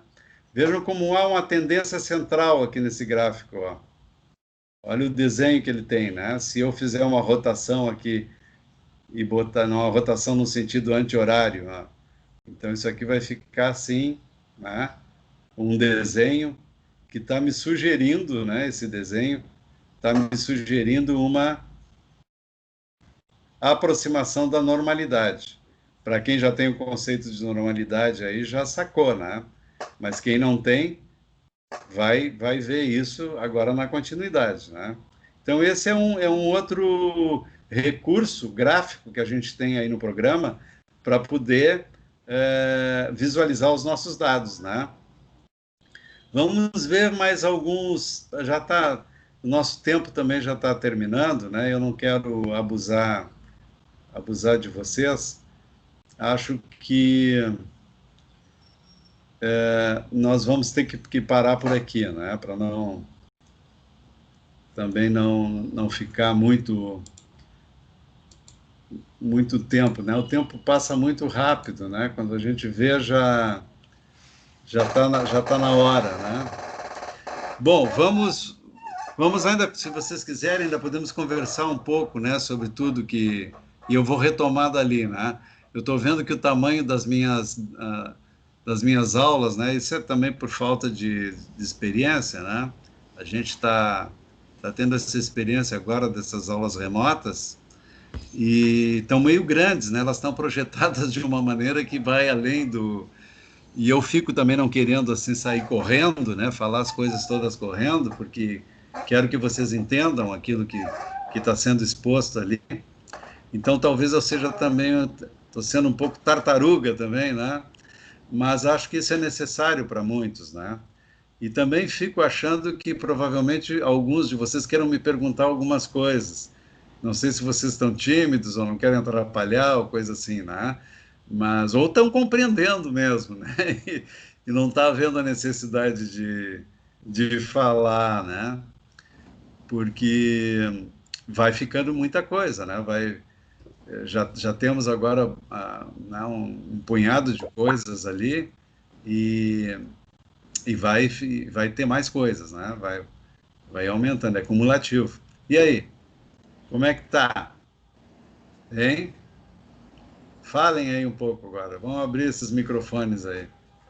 Vejam como há uma tendência central aqui nesse gráfico, ó. Olha o desenho que ele tem, né? Se eu fizer uma rotação aqui e botar uma rotação no sentido anti-horário, ó. Então isso aqui vai ficar assim, né? Um desenho que está me sugerindo, né? Esse desenho está me sugerindo uma aproximação da normalidade. Para quem já tem o conceito de normalidade aí, já sacou, né? Mas quem não tem, vai ver isso agora na continuidade, né? Então, esse é um outro recurso gráfico que a gente tem aí no programa para poder visualizar os nossos dados, né? Vamos ver mais alguns... Já está... O nosso tempo também já está terminando, né? Eu não quero abusar de vocês. Acho que nós vamos ter que parar por aqui, né? Para também não ficar muito tempo, né? O tempo passa muito rápido, né? Quando a gente vê, já tá na hora, né? Bom, vamos ainda, se vocês quiserem, ainda podemos conversar um pouco, né? Sobre tudo que... E eu vou retomar dali, né? Eu estou vendo que o tamanho das minhas aulas, né? Isso é também por falta de experiência, né? A gente está tendo essa experiência agora dessas aulas remotas e estão meio grandes, né? Elas estão projetadas de uma maneira que vai além do... E eu fico também não querendo assim sair correndo, né? Falar as coisas todas correndo, porque quero que vocês entendam aquilo que está sendo exposto ali. Então, talvez eu seja também... Estou sendo um pouco tartaruga também, né? Mas acho que isso é necessário para muitos, né? E também fico achando que provavelmente alguns de vocês queiram me perguntar algumas coisas. Não sei se vocês estão tímidos ou não querem atrapalhar ou coisa assim, né? Mas, ou estão compreendendo mesmo, né? E não está havendo a necessidade de falar, né? porque vai ficando muita coisa, né? Já temos agora né, um punhado de coisas ali e vai ter mais coisas, né? Vai aumentando, é cumulativo. E aí, como é que tá? Hein? Falem aí um pouco agora. Vamos abrir esses microfones aí.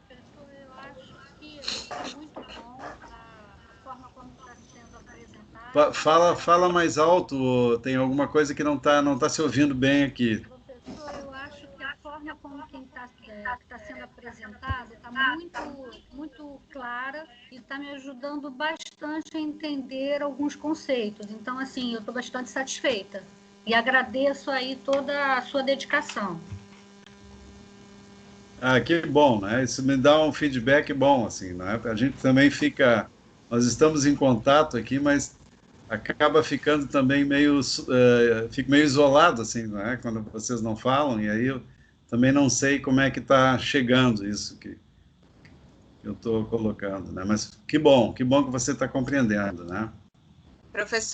Professor, eu acho que é muito bom a forma como está sendo apresentado. Fala mais alto. Tem alguma coisa que não tá se ouvindo bem aqui. Professor, eu acho que a forma como que está sendo apresentado está muito clara e está me ajudando bastante a entender alguns conceitos. Então, assim, eu estou bastante satisfeita. E agradeço aí toda a sua dedicação. Ah, que bom, né? Isso me dá um feedback bom, assim, né? A gente também nós estamos em contato aqui, mas acaba ficando também fico meio isolado, assim, né? Quando vocês não falam, e aí eu também não sei como é que está chegando isso que eu estou colocando, né? Mas que bom que você está compreendendo, né? Professor,